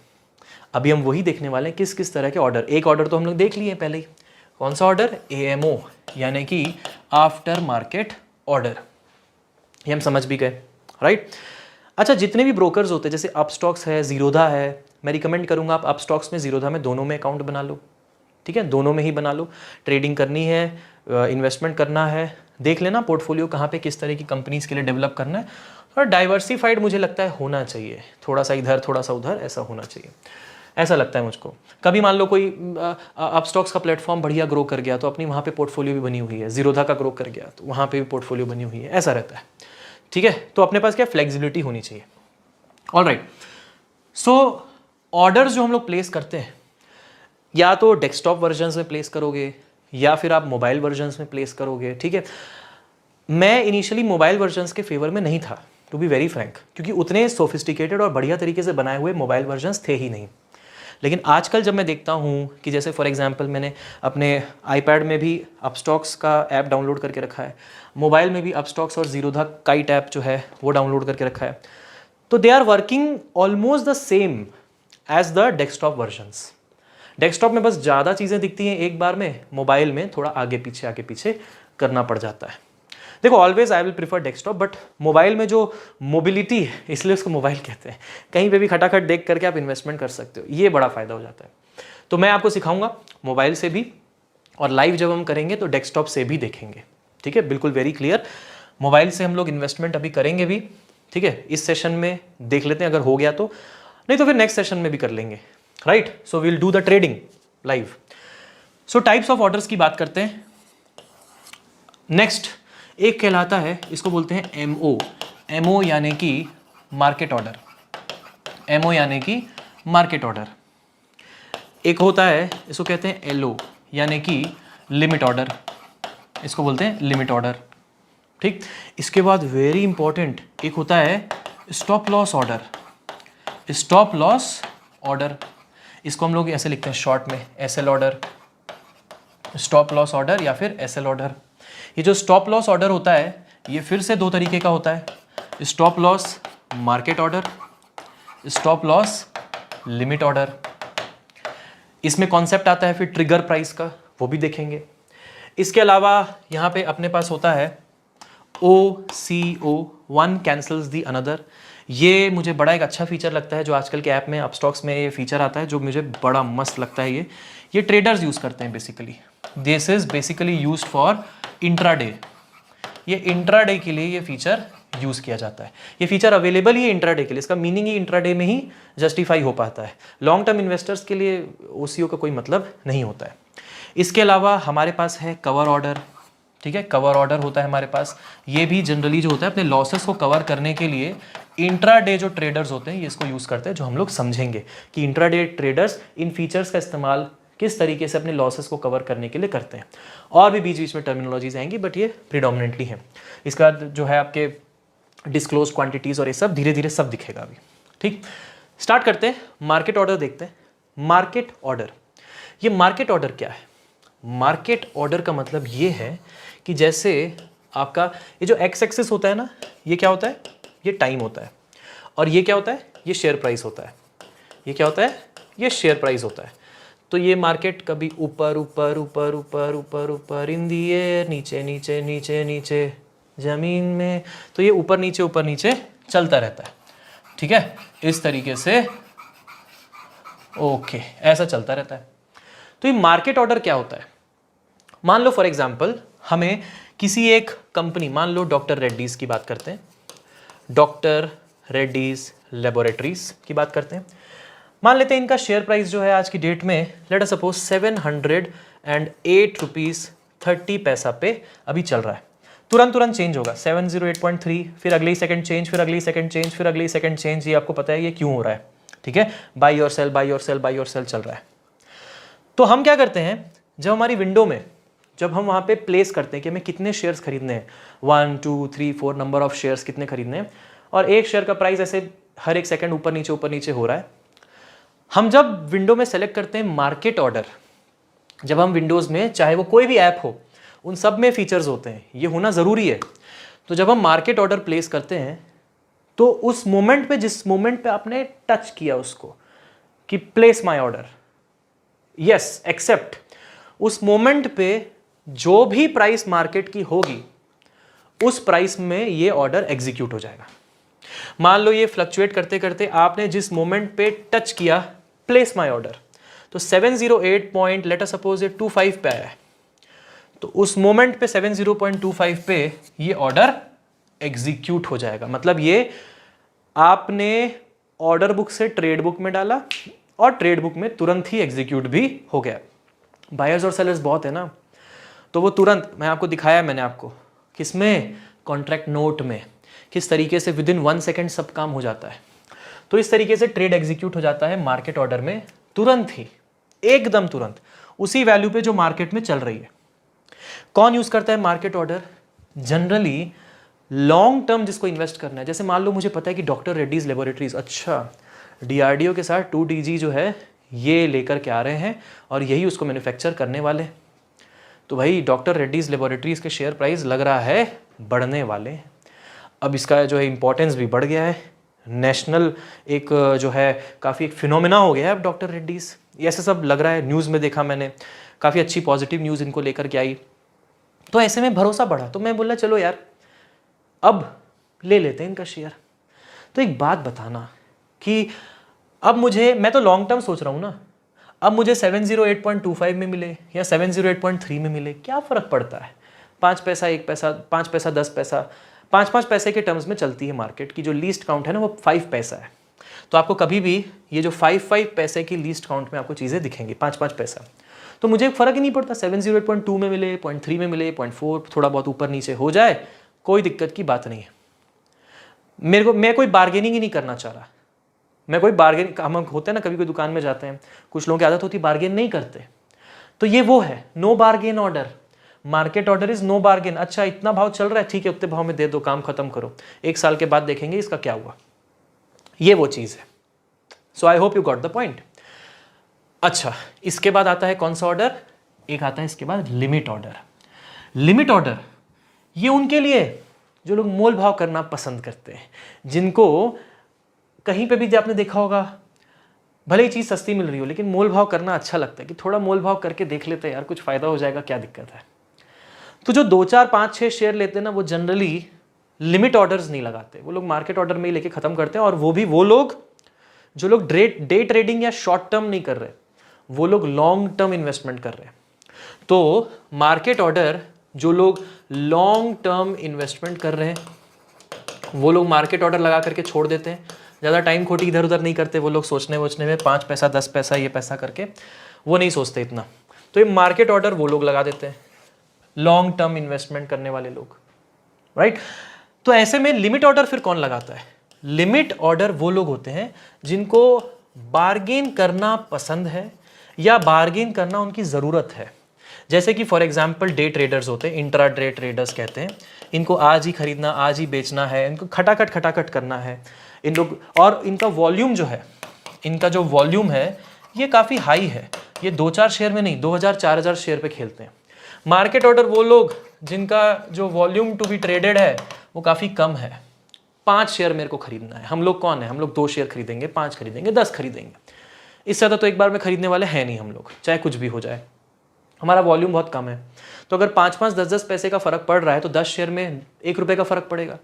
Speaker 1: अभी हम वही देखने वाले हैं किस किस तरह के ऑर्डर। एक ऑर्डर तो हम लोग देख लिए पहले ही, कौन सा ऑर्डर? AMO, यानी कि आफ्टर मार्केट ऑर्डर, ये हम समझ भी गए, राइट। अच्छा, जितने भी ब्रोकर्स होते हैं जैसे अपस्टॉक्स है, जीरोधा है, मैं रिकमेंड करूंगा आप अपस्टॉक्स में, जीरोधा में, दोनों में अकाउंट बना लो, ठीक है, दोनों में ही बना लो। ट्रेडिंग करनी है, इन्वेस्टमेंट करना है, देख लेना पोर्टफोलियो कहाँ पे किस तरह की कंपनीज के लिए डेवलप करना है। और डाइवर्सिफाइड मुझे लगता है होना चाहिए, थोड़ा सा इधर थोड़ा सा उधर, ऐसा होना चाहिए। ऐसा लगता है मुझको। कभी मान लो कोई अपस्टॉक्स का प्लेटफॉर्म बढ़िया ग्रो कर गया तो अपनी वहाँ पे पोर्टफोलियो भी बनी हुई है, जीरोधा का ग्रो कर गया तो वहाँ पे भी पोर्टफोलियो बनी हुई है, ऐसा रहता है। ठीक है, तो अपने पास क्या फ्लेक्सिबिलिटी होनी चाहिए। ऑलराइट, सो ऑर्डर्स जो हम लोग प्लेस करते हैं या तो डेस्कटॉप वर्जन्स में प्लेस करोगे या फिर आप मोबाइल वर्जन्स में प्लेस करोगे। ठीक है, मैं इनिशियली मोबाइल वर्जन्स के फेवर में नहीं था, टू बी वेरी फ्रैंक, क्योंकि उतने सोफिस्टिकेटेड और बढ़िया तरीके से बनाए हुए मोबाइल वर्जन्स थे ही नहीं। लेकिन आजकल जब मैं देखता हूँ कि जैसे फॉर एग्जांपल मैंने अपने आईपैड में भी अपस्टॉक्स का ऐप डाउनलोड करके रखा है, मोबाइल में भी अपस्टॉक्स और जीरोधा काइट ऐप जो है वो डाउनलोड करके रखा है, तो they are working almost the same as the desktop versions. Desktop में बस ज़्यादा चीज़ें दिखती हैं एक बार में, मोबाइल में थोड़ा आगे पीछे करना पड़ जाता है। देखो, always I will prefer desktop, but mobile में जो मोबिलिटी है इसलिए उसको मोबाइल कहते हैं, कहीं पे भी खटाखट देख करके आप इन्वेस्टमेंट कर सकते हो, ये बड़ा फायदा हो जाता है। तो मैं आपको सिखाऊंगा मोबाइल से भी, और लाइव जब हम करेंगे तो डेस्कटॉप से भी देखेंगे। ठीक है, बिल्कुल वेरी क्लियर। मोबाइल से हम लोग इन्वेस्टमेंट अभी करेंगे भी। ठीक है, इस सेशन में देख लेते हैं, अगर हो गया तो, नहीं तो फिर नेक्स्ट सेशन में भी कर लेंगे। Right, so we'll do the trading live. So types of orders की बात करते हैं। नेक्स्ट एक कहलाता है, इसको बोलते हैं एमओ। एमओ यानी कि मार्केट ऑर्डर। एमओ यानी कि मार्केट ऑर्डर। एक होता है, इसको कहते हैं एलओ यानी कि लिमिट ऑर्डर, इसको बोलते हैं लिमिट ऑर्डर। ठीक, इसके बाद वेरी इंपॉर्टेंट एक होता है stop loss order. Stop loss order, इसको हम लोग ऐसे लिखते हैं शॉर्ट में SL order, stop loss order या फिर एसएल ऑर्डर। ये जो स्टॉप लॉस ऑर्डर होता है ये फिर से दो तरीके का होता है, stop loss market order, stop loss limit order. इसमें कॉन्सेप्ट आता है फिर ट्रिगर प्राइस का, वो भी देखेंगे। इसके अलावा यहाँ पे अपने पास होता है OCO, one cancels the another. ये मुझे बड़ा एक अच्छा फीचर लगता है जो आजकल के ऐप में अपस्टॉक्स में ये फीचर आता है, जो मुझे बड़ा मस्त लगता है। ये ट्रेडर्स यूज़ करते हैं basically. This is basically used for intraday. ये इंट्राडे के लिए ये फीचर यूज़ किया जाता है। ये फीचर अवेलेबल ही इंट्राडे के लिए, इसका मीनिंग ही इंट्राडे में ही जस्टिफाई हो पाता है। लॉन्ग टर्म इन्वेस्टर्स के लिए OCO का कोई मतलब नहीं होता है। इसके अलावा हमारे पास है कवर ऑर्डर। ठीक है, कवर ऑर्डर होता है हमारे पास। ये भी जनरली जो होता है अपने लॉसेस को कवर करने के लिए इंट्राडे जो ट्रेडर्स होते हैं ये इसको यूज़ करते हैं, जो हम लोग समझेंगे कि इंट्राडे ट्रेडर्स इन फीचर्स का इस्तेमाल किस तरीके से अपने लॉसेस को कवर करने के लिए करते हैं। और भी बीच बीच में टर्मिनोलॉजीज आएंगी, बट ये प्रीडोमिनेंटली है। इसका जो है आपके डिस्क्लोज क्वांटिटीज़ और ये सब धीरे धीरे सब दिखेगा अभी। ठीक, स्टार्ट करते हैं। मार्केट ऑर्डर देखते हैं। मार्केट ऑर्डर, ये मार्केट ऑर्डर क्या है? मार्केट ऑर्डर का मतलब ये है कि जैसे आपका ये जो एक्स एक्सिस होता है ना, ये क्या होता है? ये टाइम होता है। और ये क्या होता है? ये शेयर प्राइस होता है। ये क्या होता है? ये शेयर प्राइस होता है। तो ये मार्केट कभी ऊपर ऊपर ऊपर ऊपर ऊपर ऊपर इन दी एयर, नीचे नीचे नीचे नीचे जमीन में, तो ये ऊपर नीचे चलता रहता है। ठीक है, इस तरीके से ओके ऐसा चलता रहता है। तो ये मार्केट ऑर्डर क्या होता है? मान लो फॉर एग्जांपल हमें किसी एक कंपनी, मान लो डॉक्टर रेड्डीज की बात करते हैं, डॉक्टर रेड्डीज लेबोरेटरीज की बात करते हैं। मान लेते हैं इनका शेयर प्राइस जो है आज की डेट में लेट अस सपोज 708 रुपीज़ 30 पैसा पे अभी चल रहा है। तुरंत चेंज होगा 708.3, फिर अगले सेकंड चेंज, फिर अगली सेकंड चेंज, फिर अगली सेकंड चेंज। ये आपको पता है ये क्यों हो रहा है। ठीक है, buy or sell buy or sell buy or sell चल रहा है। तो हम क्या करते हैं, जब हमारी विंडो में जब हम वहाँ पे प्लेस करते हैं कि हमें कितने शेयर्स खरीदने हैं, 1 2 3 4 नंबर ऑफ शेयर्स कितने खरीदने हैं, और एक शेयर का प्राइस ऐसे हर एक सेकंड ऊपर नीचे हो रहा है। हम जब विंडो में सेलेक्ट करते हैं मार्केट ऑर्डर, जब हम विंडोज़ में चाहे वो कोई भी ऐप हो उन सब में फीचर्स होते हैं, ये होना ज़रूरी है। तो जब हम मार्केट ऑर्डर प्लेस करते हैं तो उस मोमेंट पे, जिस मोमेंट पे आपने टच किया उसको कि place my order, yes accept, उस मोमेंट पे जो भी प्राइस मार्केट की होगी उस प्राइस में ये ऑर्डर एग्जीक्यूट हो जाएगा। मान लो ये फ्लक्चुएट करते करते आपने जिस मोमेंट पे टच किया प्लेस माय ऑर्डर, तो 708 पॉइंट लेट अस सपोज 25 पे आया है, तो उस मोमेंट पे 70.25 पे ये ऑर्डर एग्जीक्यूट हो जाएगा। मतलब ये आपने ऑर्डर बुक से ट्रेड बुक में डाला और ट्रेड बुक में तुरंत ही एग्जीक्यूट भी हो गया। बायर्स और सेलर्स बहुत है ना, तो वो तुरंत, मैं आपको दिखाया, मैंने आपको किसमें, कॉन्ट्रैक्ट नोट में, किस तरीके से विद इन 1 सेकेंड सब काम हो जाता है। तो इस तरीके से ट्रेड एग्जीक्यूट हो जाता है मार्केट ऑर्डर में तुरंत ही, एकदम तुरंत, उसी वैल्यू पे जो मार्केट में चल रही है। कौन यूज करता है market order? Generally long term जिसको इन्वेस्ट करना है। जैसे मान लो मुझे पता है कि डॉक्टर रेड्डीज लेबोरेटरीज, अच्छा DRDO के साथ 2TG जो है ये लेकर के आ रहे हैं और यही उसको मैन्युफैक्चर करने वाले, तो भाई डॉक्टर रेड्डीज लेबोरेटरीज के शेयर प्राइस लग रहा है बढ़ने वाले। अब इसका जो है इंपॉर्टेंस भी बढ़ गया है, नेशनल एक जो है काफ़ी एक फिनोमिना हो गया है अब डॉक्टर रेड्डीज, ऐसे सब लग रहा है। न्यूज़ में देखा मैंने, काफ़ी अच्छी पॉजिटिव न्यूज़ इनको लेकर के आई, तो ऐसे में भरोसा बढ़ा। तो मैं बोला चलो यार अब ले लेते हैं इनका शेयर। तो एक बात बताना कि अब मुझे, मैं तो लॉन्ग टर्म सोच रहा हूँ ना, अब मुझे 708.25 में मिले या 708.3 में मिले, क्या फ़र्क पड़ता है? 5 पैसा 1 पैसा, 5 पैसा 10 पैसा, 5-5 पैसे के टर्म्स में चलती है मार्केट की। जो लीस्ट काउंट है ना वो 5 पैसा है। तो आपको कभी भी ये जो 5-5 पैसे की लीस्ट काउंट में आपको चीज़ें दिखेंगी, 5-5 पैसा, तो मुझे फ़र्क ही नहीं पड़ता 708.2 में मिले, 0.3 में मिले, 0.4 थोड़ा बहुत ऊपर नीचे हो जाए, कोई दिक्कत की बात नहीं है। मैं कोई बार्गेनिंग ही नहीं करना चाह रहा। मैं कोई बार्गेन, हम होते हैं ना कभी कोई दुकान में जाते हैं, कुछ लोगों की आदत होती है बार्गेन नहीं करते, तो ये वो है no bargain order. Market order is no bargain. अच्छा इतना भाव चल रहा है, ठीक है उतने भाव में दे दो, काम खत्म करो, 1 साल के बाद देखेंगे इसका क्या हुआ। ये वो चीज़ है। So I hope you got the point. अच्छा इसके बाद आता है कौन सा ऑर्डर? एक आता है इसके बाद लिमिट ऑर्डर। लिमिट ऑर्डर ये उनके लिए जो लोग मोल भाव करना पसंद करते हैं, जिनको कहीं पे भी आपने देखा होगा, भले ही चीज़ सस्ती मिल रही हो लेकिन मोल भाव करना अच्छा लगता है कि थोड़ा मोल भाव करके देख लेते हैं यार, कुछ फ़ायदा हो जाएगा, क्या दिक्कत है। तो जो 2, 4, 5, 6 शेयर लेते हैं ना, वो जनरली लिमिट ऑर्डर्स नहीं लगाते, वो लोग मार्केट ऑर्डर में ही लेके ख़त्म करते हैं। और वो भी वो लोग जो लोग डे ट्रेडिंग या शॉर्ट टर्म नहीं कर रहे, वो लोग लॉन्ग टर्म इन्वेस्टमेंट कर रहे हैं। तो मार्केट ऑर्डर जो लोग लॉन्ग टर्म इन्वेस्टमेंट कर रहे हैं वो लोग मार्केट ऑर्डर लगा करके छोड़ देते हैं, ज़्यादा टाइम खोटी इधर उधर नहीं करते। वो लोग सोचने में 5 पैसा 10 पैसा ये पैसा करके वो नहीं सोचते इतना। तो ये मार्केट ऑर्डर वो लोग लगा देते हैं, लॉन्ग टर्म इन्वेस्टमेंट करने वाले लोग, राइट। तो ऐसे में लिमिट ऑर्डर फिर कौन लगाता है? लिमिट ऑर्डर वो लोग होते हैं जिनको बार्गेन करना पसंद है या बार्गेन करना उनकी ज़रूरत है। जैसे कि फॉर एग्जांपल डे ट्रेडर्स होते हैं, इंट्रा डे ट्रेडर्स कहते हैं, इनको आज ही खरीदना आज ही बेचना है, इनको खटाखट करना है इन लोग। और इनका वॉल्यूम जो है, इनका जो वॉल्यूम है ये काफ़ी हाई है, ये 2-4 शेयर में नहीं 2000-4000 शेयर पे खेलते हैं। मार्केट ऑर्डर वो लोग जिनका जो वॉल्यूम टू बी ट्रेडेड है वो काफ़ी कम है, 5 शेयर मेरे को खरीदना है। हम लोग कौन है? हम लोग 2 शेयर खरीदेंगे, 5 खरीदेंगे, 10 खरीदेंगे, इससे ज़्यादा तो एक बार में खरीदने वाले हैं नहीं हम लोग, चाहे कुछ भी हो जाए। हमारा वॉल्यूम बहुत कम है, तो अगर 5-5, 10-10 पैसे का फ़र्क पड़ रहा है तो 10 शेयर में 1 रुपये का फ़र्क पड़ेगा।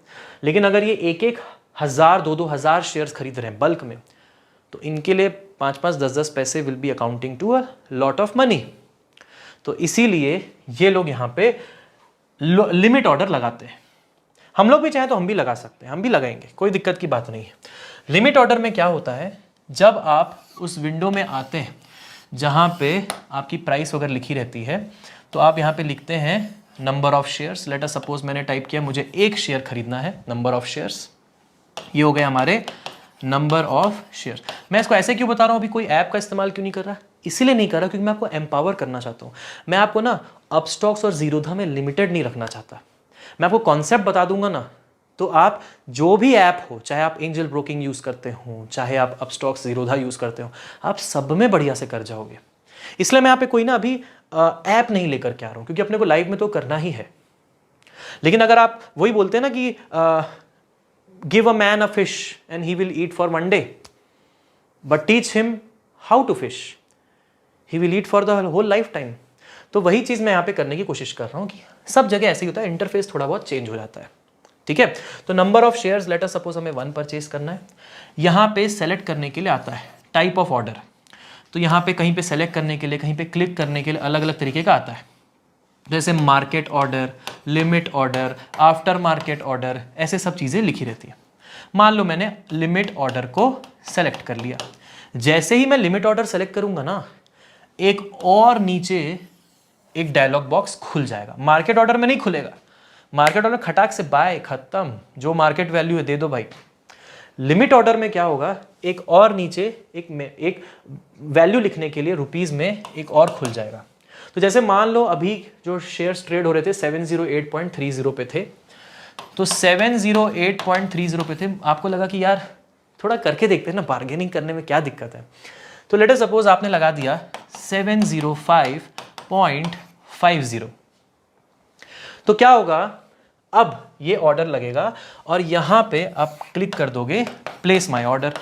Speaker 1: लेकिन अगर ये 1-1 हज़ार 2-2 हज़ार शेयर्स खरीद रहे हैं बल्क में, तो इनके लिए 5-5, 10-10 पैसे will be accounting to a lot of money. तो इसीलिए ये लोग यहाँ पे लिमिट ऑर्डर लगाते हैं। हम लोग भी चाहे तो हम भी लगा सकते हैं, हम भी लगाएंगे, कोई दिक्कत की बात नहीं है। लिमिट ऑर्डर में क्या होता है, जब आप उस विंडो में आते हैं जहाँ पे आपकी प्राइस वगैरह लिखी रहती है, तो आप यहाँ पे लिखते हैं number of shares. Let us suppose मैंने टाइप किया मुझे 1 शेयर खरीदना है, नंबर ऑफ शेयर्स, ये हो गए हमारे नंबर ऑफ शेयर्स। मैं इसको ऐसे क्यों बता रहा हूँ, अभी कोई ऐप का इस्तेमाल क्यों नहीं कर रहा? इसीलिए नहीं कर रहा क्योंकि मैं आपको एम्पावर करना चाहता हूँ। मैं आपको ना अपस्टॉक्स और जीरोधा में लिमिटेड नहीं रखना चाहता। मैं आपको कॉन्सेप्ट बता दूंगा ना, तो आप जो भी ऐप हो, चाहे आप एंजल ब्रोकिंग यूज़ करते हो, चाहे आप अपस्टॉक्स जीरोधा यूज़ करते हो, आप सब में बढ़िया से कर जाओगे। इसलिए मैं यहाँ पे कोई ना अभी ऐप नहीं लेकर के आ रहा हूँ, क्योंकि अपने को लाइव में तो करना ही है। लेकिन अगर आप वही बोलते हैं ना कि give a man a fish and he will eat for 1 day, but teach him how to fish, he will eat for the whole life time. तो वही चीज़ मैं यहाँ पे करने की कोशिश कर रहा हूँ कि सब जगह ऐसे ही होता है, इंटरफेस थोड़ा बहुत चेंज हो जाता है, ठीक है। तो number of shares, let us suppose हमें 1 परचेज करना है। यहाँ पे सेलेक्ट करने के लिए आता है टाइप ऑफ ऑर्डर, तो यहाँ पे कहीं पे सेलेक्ट करने के लिए, कहीं पे क्लिक करने के लिए अलग अलग तरीके का आता है, जैसे market order, limit order, after market order, ऐसे सब चीज़ें लिखी रहती है। मान लो मैंने लिमिट ऑर्डर को सेलेक्ट कर लिया, जैसे ही मैं लिमिट ऑर्डर सेलेक्ट करूंगा ना, एक और नीचे एक डायलॉग बॉक्स खुल जाएगा। मार्केट ऑर्डर में नहीं खुलेगा, मार्केट ऑर्डर खटाक से बाय, खत्म, जो मार्केट वैल्यू है दे दो भाई। लिमिट ऑर्डर में क्या होगा, एक और नीचे एक वैल्यू लिखने के लिए रुपीस में एक और खुल जाएगा। तो जैसे मान लो अभी जो शेयर्स ट्रेड हो रहे थे 708.30 पे थे, तो 708.30 पे थे, आपको लगा कि यार थोड़ा करके देखते हैं ना, बार्गेनिंग करने में क्या दिक्कत है। तो लेट अस सपोज आपने लगा दिया 705.50, तो क्या होगा, अब ये ऑर्डर लगेगा और यहां पे आप क्लिक कर दोगे place my order,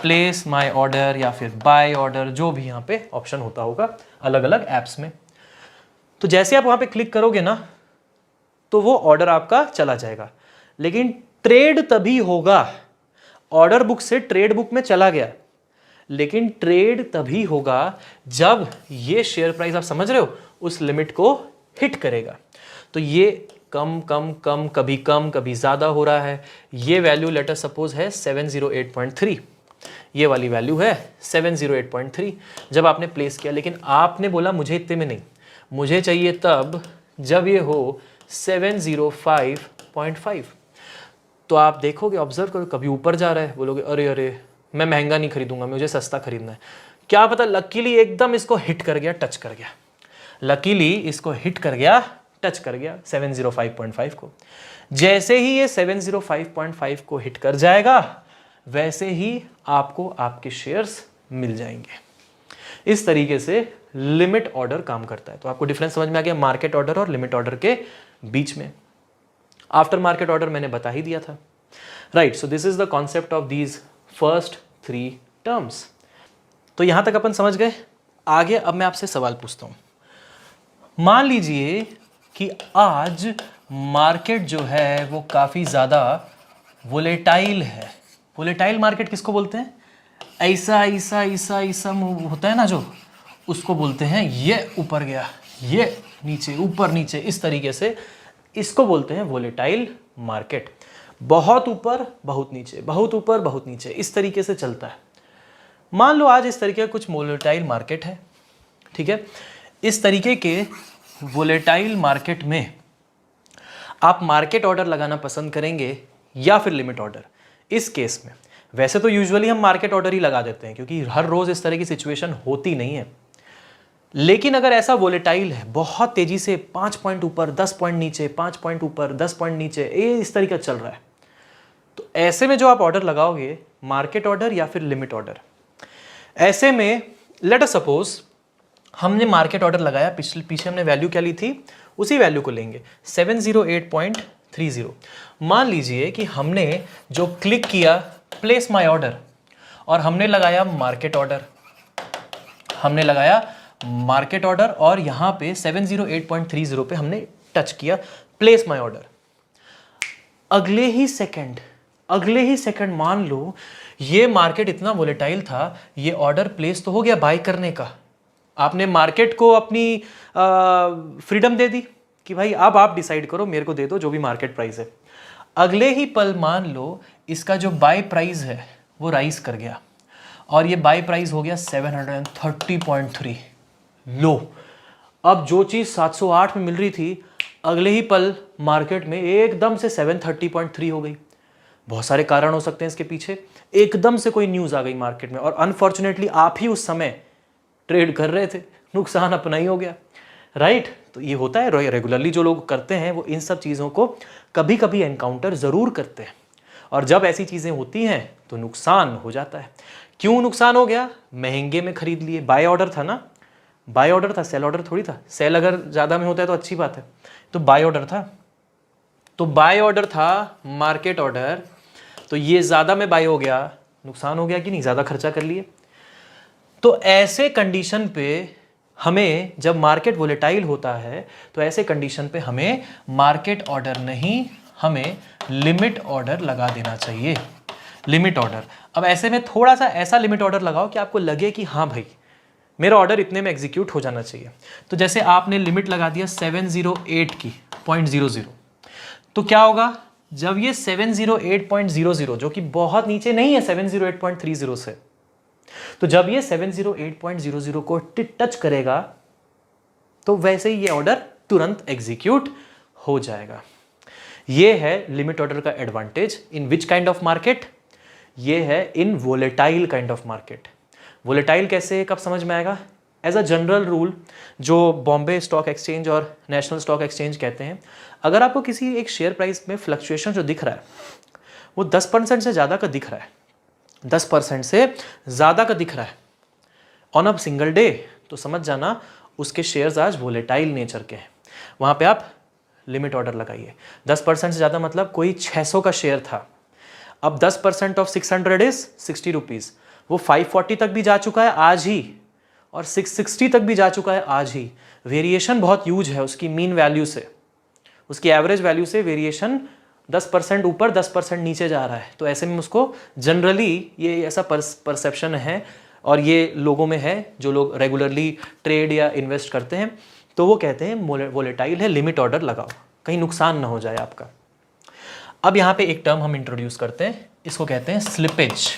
Speaker 1: place my order या फिर बाय ऑर्डर, जो भी यहां पे ऑप्शन होता होगा अलग अलग एप्स में। तो जैसे आप वहां पे क्लिक करोगे ना, तो वो ऑर्डर आपका चला जाएगा। लेकिन ट्रेड तभी होगा, ऑर्डर बुक से ट्रेड बुक में चला गया, लेकिन ट्रेड तभी होगा जब ये शेयर प्राइस, आप समझ रहे हो, उस लिमिट को हिट करेगा। तो ये कम कम कम, कभी कम कभी ज्यादा हो रहा है। ये वैल्यू लेट अस सपोज है 708.3, ये वाली वैल्यू है 708.3 जब आपने प्लेस किया। लेकिन आपने बोला मुझे इतने में नहीं, मुझे चाहिए तब जब ये हो 705.5। तो आप देखोगे, ऑब्जर्व करो, कभी ऊपर जा रहा है, बोलोगे अरे अरे मैं महंगा नहीं खरीदूंगा, मुझे सस्ता खरीदना है। क्या पता लकीली एकदम इसको हिट कर गया, टच कर गया, लकीली इसको हिट कर गया, टच कर गया 705.5 को। जैसे ही ये 705.5 को हिट कर जाएगा, वैसे ही आपको आपके शेयर्स मिल जाएंगे। इस तरीके से लिमिट ऑर्डर काम करता है। तो आपको डिफरेंस समझ में आ गया मार्केट ऑर्डर और लिमिट ऑर्डर के बीच में। आफ्टर मार्केट ऑर्डर मैंने बता ही दिया था, right. So this is the concept of these first 3 terms. तो यहां तक अपन समझ गए। आगे अब मैं आपसे सवाल पूछता हूं। मान लीजिए कि आज मार्केट जो है वो काफी ज्यादा वोलेटाइल है। वोलेटाइल मार्केट किसको बोलते हैं, ऐसा ऐसा ऐसा ऐसा मूव होता है ना जो, उसको बोलते हैं। ये ऊपर गया, ये नीचे, ऊपर नीचे, इस तरीके से इसको बोलते हैं वोलेटाइल मार्केट। बहुत ऊपर बहुत नीचे, बहुत ऊपर बहुत नीचे, इस तरीके से चलता है। मान लो आज इस तरीके का कुछ वोलेटाइल मार्केट है, ठीक है। इस तरीके के वोलेटाइल मार्केट में आप मार्केट ऑर्डर लगाना पसंद करेंगे या फिर लिमिट ऑर्डर। इस केस में वैसे तो यूजुअली हम मार्केट ऑर्डर ही लगा देते हैं, क्योंकि हर रोज इस तरह की सिचुएशन होती नहीं है। लेकिन अगर ऐसा वोलेटाइल है, बहुत तेजी से 5 पॉइंट ऊपर 10 पॉइंट नीचे, 5 पॉइंट ऊपर 10 पॉइंट नीचे, ये इस तरीका चल रहा है, तो ऐसे में जो आप ऑर्डर लगाओगे, मार्केट ऑर्डर या फिर लिमिट ऑर्डर, ऐसे में लेट अस सपोज हमने मार्केट ऑर्डर लगाया, पीछे हमने वैल्यू क्या ली थी, उसी वैल्यू को लेंगे 708.30। मान लीजिए कि हमने जो क्लिक किया प्लेस माय ऑर्डर और हमने लगाया मार्केट ऑर्डर, हमने लगाया मार्केट ऑर्डर और यहां पे 708.30 पे हमने टच किया प्लेस माय ऑर्डर। अगले ही सेकंड मान लो ये मार्केट इतना वोलेटाइल था, ये ऑर्डर प्लेस तो हो गया बाय करने का, आपने मार्केट को अपनी फ्रीडम दे दी कि भाई अब आप डिसाइड करो, मेरे को दे दो जो भी मार्केट प्राइस है। अगले ही पल मान लो इसका जो बाय प्राइस है वो राइज कर गया और ये बाय प्राइस हो गया 730.3। लो, अब जो चीज 708 में मिल रही थी, अगले ही पल मार्केट में एकदम से 730.3 हो गई। बहुत सारे कारण हो सकते हैं इसके पीछे। एकदम से कोई न्यूज आ गई मार्केट में और अनफॉर्चुनेटली आप ही उस समय ट्रेड कर रहे थे, नुकसान अपना ही हो गया, राइट। तो ये होता है रेगुलरली, जो लोग करते हैं वो इन सब चीज़ों को कभी कभी एनकाउंटर ज़रूर करते हैं, और जब ऐसी चीज़ें होती हैं तो नुकसान हो जाता है। क्यों नुकसान हो गया, महंगे में खरीद लिए, बाय ऑर्डर था ना, बाय ऑर्डर था, सेल ऑर्डर थोड़ी था। सेल अगर ज़्यादा में होता है तो अच्छी बात है, तो बाय ऑर्डर था, तो बाय ऑर्डर था मार्केट ऑर्डर, तो ये ज़्यादा में बाय हो गया, नुकसान हो गया कि नहीं, ज़्यादा खर्चा कर लिए। तो ऐसे कंडीशन पे हमें, जब मार्केट वोलेटाइल होता है तो ऐसे कंडीशन पे हमें मार्केट ऑर्डर नहीं, हमें लिमिट ऑर्डर लगा देना चाहिए, लिमिट ऑर्डर। अब ऐसे में थोड़ा सा ऐसा लिमिट ऑर्डर लगाओ कि आपको लगे कि हाँ भाई मेरा ऑर्डर इतने में एग्जीक्यूट हो जाना चाहिए। तो जैसे आपने लिमिट लगा दिया 708 की 0.00, तो क्या होगा, जब ये 708.00 जो कि बहुत नीचे नहीं है 708.30 से, तो जब ये 708.00 को टच करेगा तो वैसे ही ये ऑर्डर तुरंत एग्जीक्यूट हो जाएगा। ये है लिमिट ऑर्डर का advantage in which kind of market? ये है in volatile kind of market. Volatile कैसे, कब समझ में आएगा? एज अ जनरल रूल जो बॉम्बे स्टॉक एक्सचेंज और नेशनल स्टॉक एक्सचेंज कहते हैं, अगर आपको किसी एक शेयर प्राइस में फ्लक्चुएशन जो दिख रहा है वो 10% से ज़्यादा का दिख रहा है, 10% से ज़्यादा का दिख रहा है ऑन अ सिंगल डे, तो समझ जाना उसके शेयर्स आज वोलेटाइल नेचर के हैं। वहाँ पे आप लिमिट ऑर्डर लगाइए। 10% से ज़्यादा मतलब कोई 600 का शेयर था, अब 10% ऑफ 600 इज 60 रुपीज़, वो 540 तक भी जा चुका है आज ही और 660 तक भी जा चुका है आज ही। वेरिएशन बहुत ह्यूज है उसकी मीन वैल्यू से, उसकी एवरेज वैल्यू से वेरिएशन 10% ऊपर 10% नीचे जा रहा है। तो ऐसे में उसको जनरली ये ऐसा परसेप्शन है और ये लोगों में है जो लोग रेगुलरली ट्रेड या इन्वेस्ट करते हैं, तो वो कहते हैं वोलेटाइल है, लिमिट ऑर्डर लगाओ कहीं नुकसान ना हो जाए आपका। अब यहाँ पे एक टर्म हम इंट्रोड्यूस करते हैं, इसको कहते हैं स्लिपेज।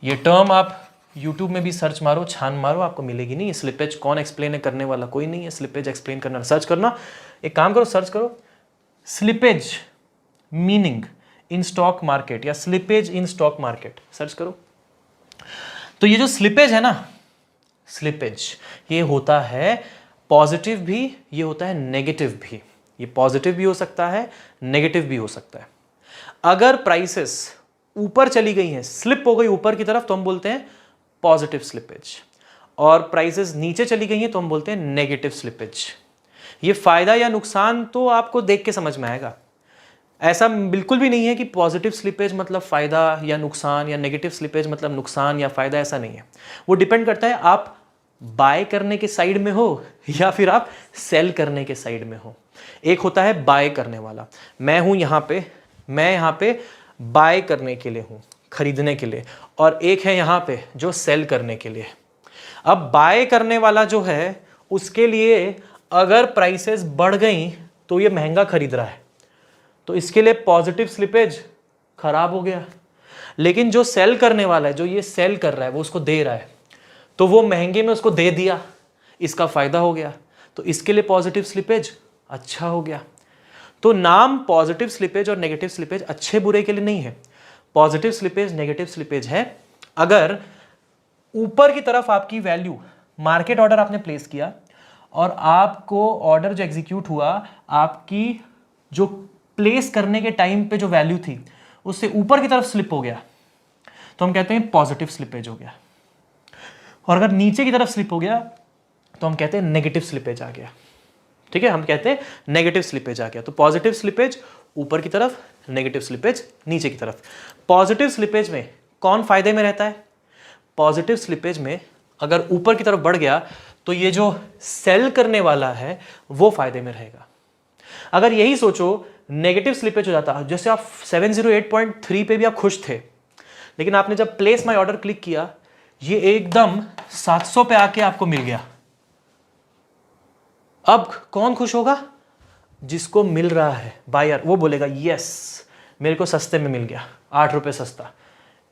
Speaker 1: ये टर्म आप YouTube में भी सर्च मारो, छान मारो, आपको मिलेगी नहीं। स्लिपेज कौन एक्सप्लेन करने वाला? कोई नहीं है स्लिपेज एक्सप्लेन करना। सर्च करना, एक काम करो, सर्च करो slippage meaning in stock market या slippage in stock market, search करो। तो ये जो स्लिपेज है ना, स्लिपेज ये होता है पॉजिटिव भी, ये होता है नेगेटिव भी। ये पॉजिटिव भी हो सकता है, नेगेटिव भी हो सकता है। अगर प्राइसेस ऊपर चली गई हैं, स्लिप हो गई ऊपर की तरफ, तो हम बोलते हैं पॉजिटिव स्लिपेज, और प्राइसेस नीचे चली गई हैं तो हम बोलते हैं नेगेटिव स्लिपेज। ये फायदा या नुकसान तो आपको देख के समझ में आएगा। ऐसा बिल्कुल भी नहीं है कि पॉजिटिव स्लिपेज मतलब फायदा या नुकसान या नेगेटिव स्लिपेज मतलब नुकसान या फायदा, ऐसा नहीं है। वो डिपेंड करता है आप बाय करने के साइड में हो या फिर आप सेल करने के साइड में हो। एक होता है बाय करने वाला, मैं हूं यहाँ पे बाय करने के लिए हूं, खरीदने के लिए, और एक है यहाँ पे जो सेल करने के लिए। अब बाय करने वाला जो है उसके लिए अगर प्राइसेस बढ़ गई तो ये महंगा खरीद रहा है, तो इसके लिए पॉजिटिव स्लिपेज खराब हो गया। लेकिन जो सेल करने वाला है, जो ये सेल कर रहा है, वो उसको दे रहा है, तो वो महंगे में उसको दे दिया, इसका फायदा हो गया, तो इसके लिए पॉजिटिव स्लिपेज अच्छा हो गया। तो नाम पॉजिटिव स्लिपेज और नेगेटिव स्लिपेज अच्छे बुरे के लिए नहीं है। पॉजिटिव स्लिपेज नेगेटिव स्लिपेज है अगर ऊपर की तरफ आपकी वैल्यू, मार्केट ऑर्डर आपने प्लेस किया और आपको ऑर्डर जो एग्जीक्यूट हुआ, आपकी जो प्लेस करने के टाइम पे जो वैल्यू थी उससे ऊपर की तरफ स्लिप हो गया, तो हम कहते हैं पॉजिटिव स्लिपेज हो गया। और अगर नीचे की तरफ स्लिप हो गया तो हम कहते हैं नेगेटिव स्लिपेज आ गया। ठीक है, हम कहते हैं नेगेटिव स्लिपेज आ गया। तो पॉजिटिव स्लिपेज ऊपर की तरफ, नेगेटिव स्लिपेज नीचे की तरफ। पॉजिटिव स्लिपेज में कौन फायदे में रहता है? पॉजिटिव स्लिपेज में अगर ऊपर की तरफ बढ़ गया तो ये जो सेल करने वाला है वो फायदे में रहेगा। अगर यही सोचो नेगेटिव स्लिपेज हो जाता, जैसे आप 708.3 पे भी आप खुश थे, लेकिन आपने जब प्लेस माय ऑर्डर क्लिक किया, ये एकदम 700 पे आके आपको मिल गया। अब कौन खुश होगा? जिसको मिल रहा है, बायर, वो बोलेगा यस मेरे को सस्ते में मिल गया, 8 रुपए सस्ता,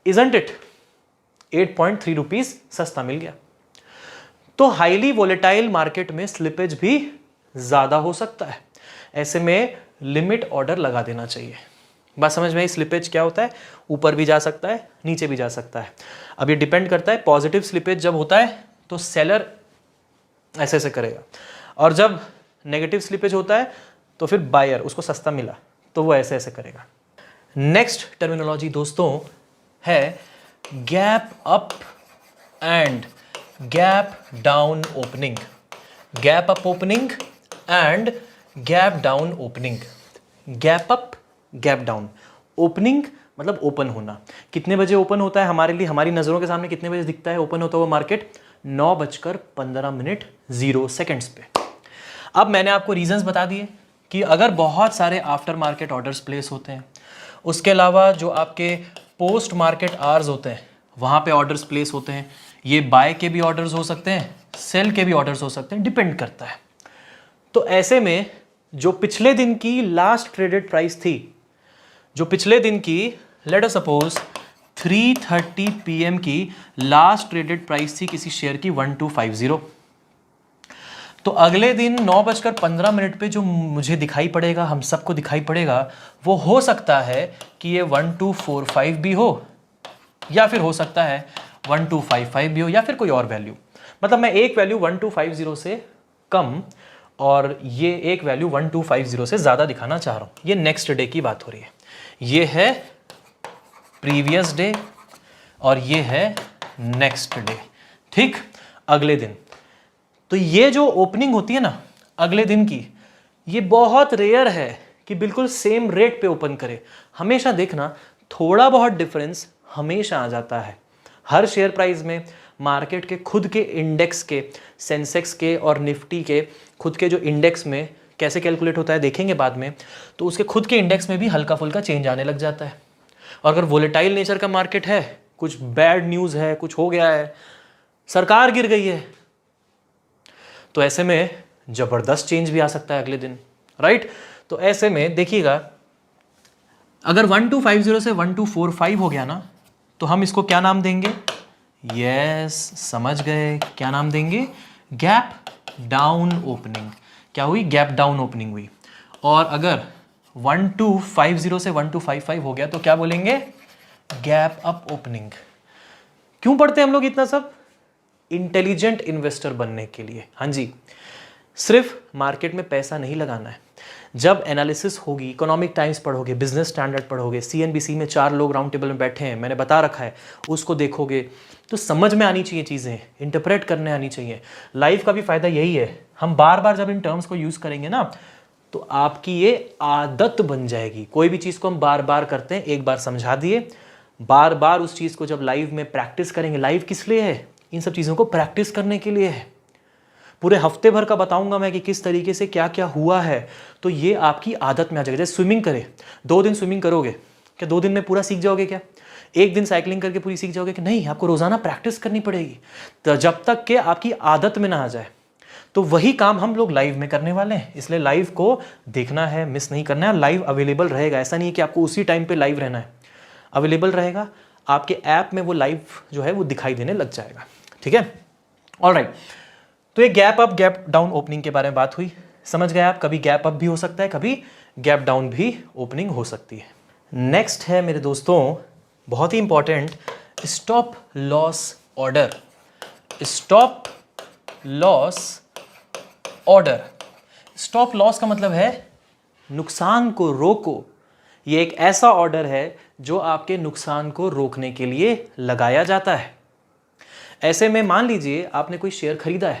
Speaker 1: इजंट इट? 8.3 रुपीज सस्ता मिल गया। तो हाईली वोलेटाइल मार्केट में स्लिपेज भी ज्यादा हो सकता है। ऐसे में लिमिट ऑर्डर लगा देना चाहिए। बात समझ में आई? स्लिपेज क्या होता है? ऊपर भी जा सकता है, नीचे भी जा सकता है। अब ये डिपेंड करता है, पॉजिटिव स्लिपेज जब होता है तो सेलर ऐसे ऐसे करेगा, और जब नेगेटिव स्लिपेज होता है तो फिर बायर, उसको सस्ता मिला तो वो ऐसे ऐसे करेगा। नेक्स्ट टर्मिनोलॉजी दोस्तों है gap up and gap down opening. Gap up opening and gap down opening. Gap up, gap down. Opening मतलब ओपन होना। कितने बजे ओपन होता है हमारे लिए, हमारी नजरों के सामने कितने बजे दिखता है ओपन होता हुआ मार्केट? 9:15 पे। अब मैंने आपको रीजंस बता दिए कि अगर बहुत सारे आफ्टर मार्केट ऑर्डर्स प्लेस होते हैं, उसके अलावा जो आपके पोस्ट मार्केट आवर्स होते हैं वहाँ पे ऑर्डर्स प्लेस होते हैं। ये बाय के भी ऑर्डर्स हो सकते हैं, सेल के भी ऑर्डर्स हो सकते हैं, डिपेंड करता है। तो ऐसे में जो पिछले दिन की लास्ट ट्रेडेड प्राइस थी, जो पिछले दिन की लेट अस सपोज 3:30 PM की लास्ट ट्रेडेड प्राइस थी किसी शेयर की 1250। तो अगले दिन 9:15 पे जो मुझे दिखाई पड़ेगा, हम सबको दिखाई पड़ेगा, वो हो सकता है कि ये 1245 भी हो, या फिर हो सकता है 1255 भी हो, या फिर कोई और वैल्यू। मतलब मैं एक वैल्यू 1250 से कम और ये एक वैल्यू 1250 से ज़्यादा दिखाना चाह रहा हूँ। ये नेक्स्ट डे की बात हो रही है, ये है प्रीवियस डे और ये है नेक्स्ट डे, ठीक, अगले दिन। तो ये जो ओपनिंग होती है ना अगले दिन की, ये बहुत रेयर है कि बिल्कुल सेम रेट पे ओपन करे। हमेशा देखना थोड़ा बहुत डिफरेंस हमेशा आ जाता है हर शेयर प्राइस में। मार्केट के खुद के इंडेक्स के, सेंसेक्स के और निफ्टी के खुद के जो इंडेक्स में कैसे कैलकुलेट होता है देखेंगे बाद में, तो उसके खुद के इंडेक्स में भी हल्का फुल्का चेंज आने लग जाता है। और अगर वोलेटाइल नेचर का मार्केट है, कुछ बैड न्यूज़ है, कुछ हो गया है, सरकार गिर गई है, तो ऐसे में जबरदस्त चेंज भी आ सकता है अगले दिन, राइट। तो ऐसे में देखिएगा, अगर 1250 से 1245 हो गया ना, तो हम इसको क्या नाम देंगे? यस, समझ गए, क्या नाम देंगे? Gap down opening. क्या हुई? गैप डाउन ओपनिंग हुई। और अगर 1250 से 1255 हो गया तो क्या बोलेंगे? Gap up opening. क्यों पढ़ते हैं हम लोग इतना सब? इंटेलिजेंट इन्वेस्टर बनने के लिए। हाँ जी, सिर्फ मार्केट में पैसा नहीं लगाना है। जब एनालिसिस होगी, इकोनॉमिक टाइम्स पढ़ोगे, बिजनेस स्टैंडर्ड पढ़ोगे, CNBC में 4 लोग राउंड टेबल में बैठे हैं, मैंने बता रखा है, उसको देखोगे तो समझ में आनी चाहिए चीज़ें, इंटरप्रेट करने आनी चाहिए। लाइफ का भी फायदा यही है, हम बार बार जब इन टर्म्स को यूज़ करेंगे ना, तो आपकी ये आदत बन जाएगी। कोई भी चीज़ को हम बार बार करते हैं, एक बार समझा दिए, बार बार उस चीज़ को जब लाइव में प्रैक्टिस करेंगे। लाइव किस लिए है? इन सब चीज़ों को प्रैक्टिस करने के लिए है। पूरे हफ्ते भर का बताऊंगा मैं कि किस तरीके से क्या क्या हुआ है, तो ये आपकी आदत में आ जाएगा। जैसे स्विमिंग करें, 2 दिन स्विमिंग करोगे, क्या 2 दिन में पूरा सीख जाओगे? क्या 1 दिन साइकिलिंग करके पूरी सीख जाओगे? कि नहीं, आपको रोज़ाना प्रैक्टिस करनी पड़ेगी, तो जब तक कि आपकी आदत में ना आ जाए। तो वही काम हम लोग लाइव में करने वाले हैं, इसलिए लाइव को देखना है, मिस नहीं करना है। लाइव अवेलेबल रहेगा, ऐसा नहीं है कि आपको उसी टाइम पे लाइव रहना है, अवेलेबल रहेगा आपके ऐप में, वो लाइव जो है वो दिखाई देने लग जाएगा, ठीक है। ऑलराइट, तो ये gap up gap down opening के बारे में बात हुई, समझ गए आप? कभी गैप अप भी हो सकता है, कभी गैप डाउन भी ओपनिंग हो सकती है। नेक्स्ट है मेरे दोस्तों, बहुत ही important, stop loss order. Stop loss order. Stop loss का मतलब है नुकसान को रोको। ये एक ऐसा ऑर्डर है जो आपके नुकसान को रोकने के लिए लगाया जाता है। ऐसे में मान लीजिए आपने कोई शेयर खरीदा है,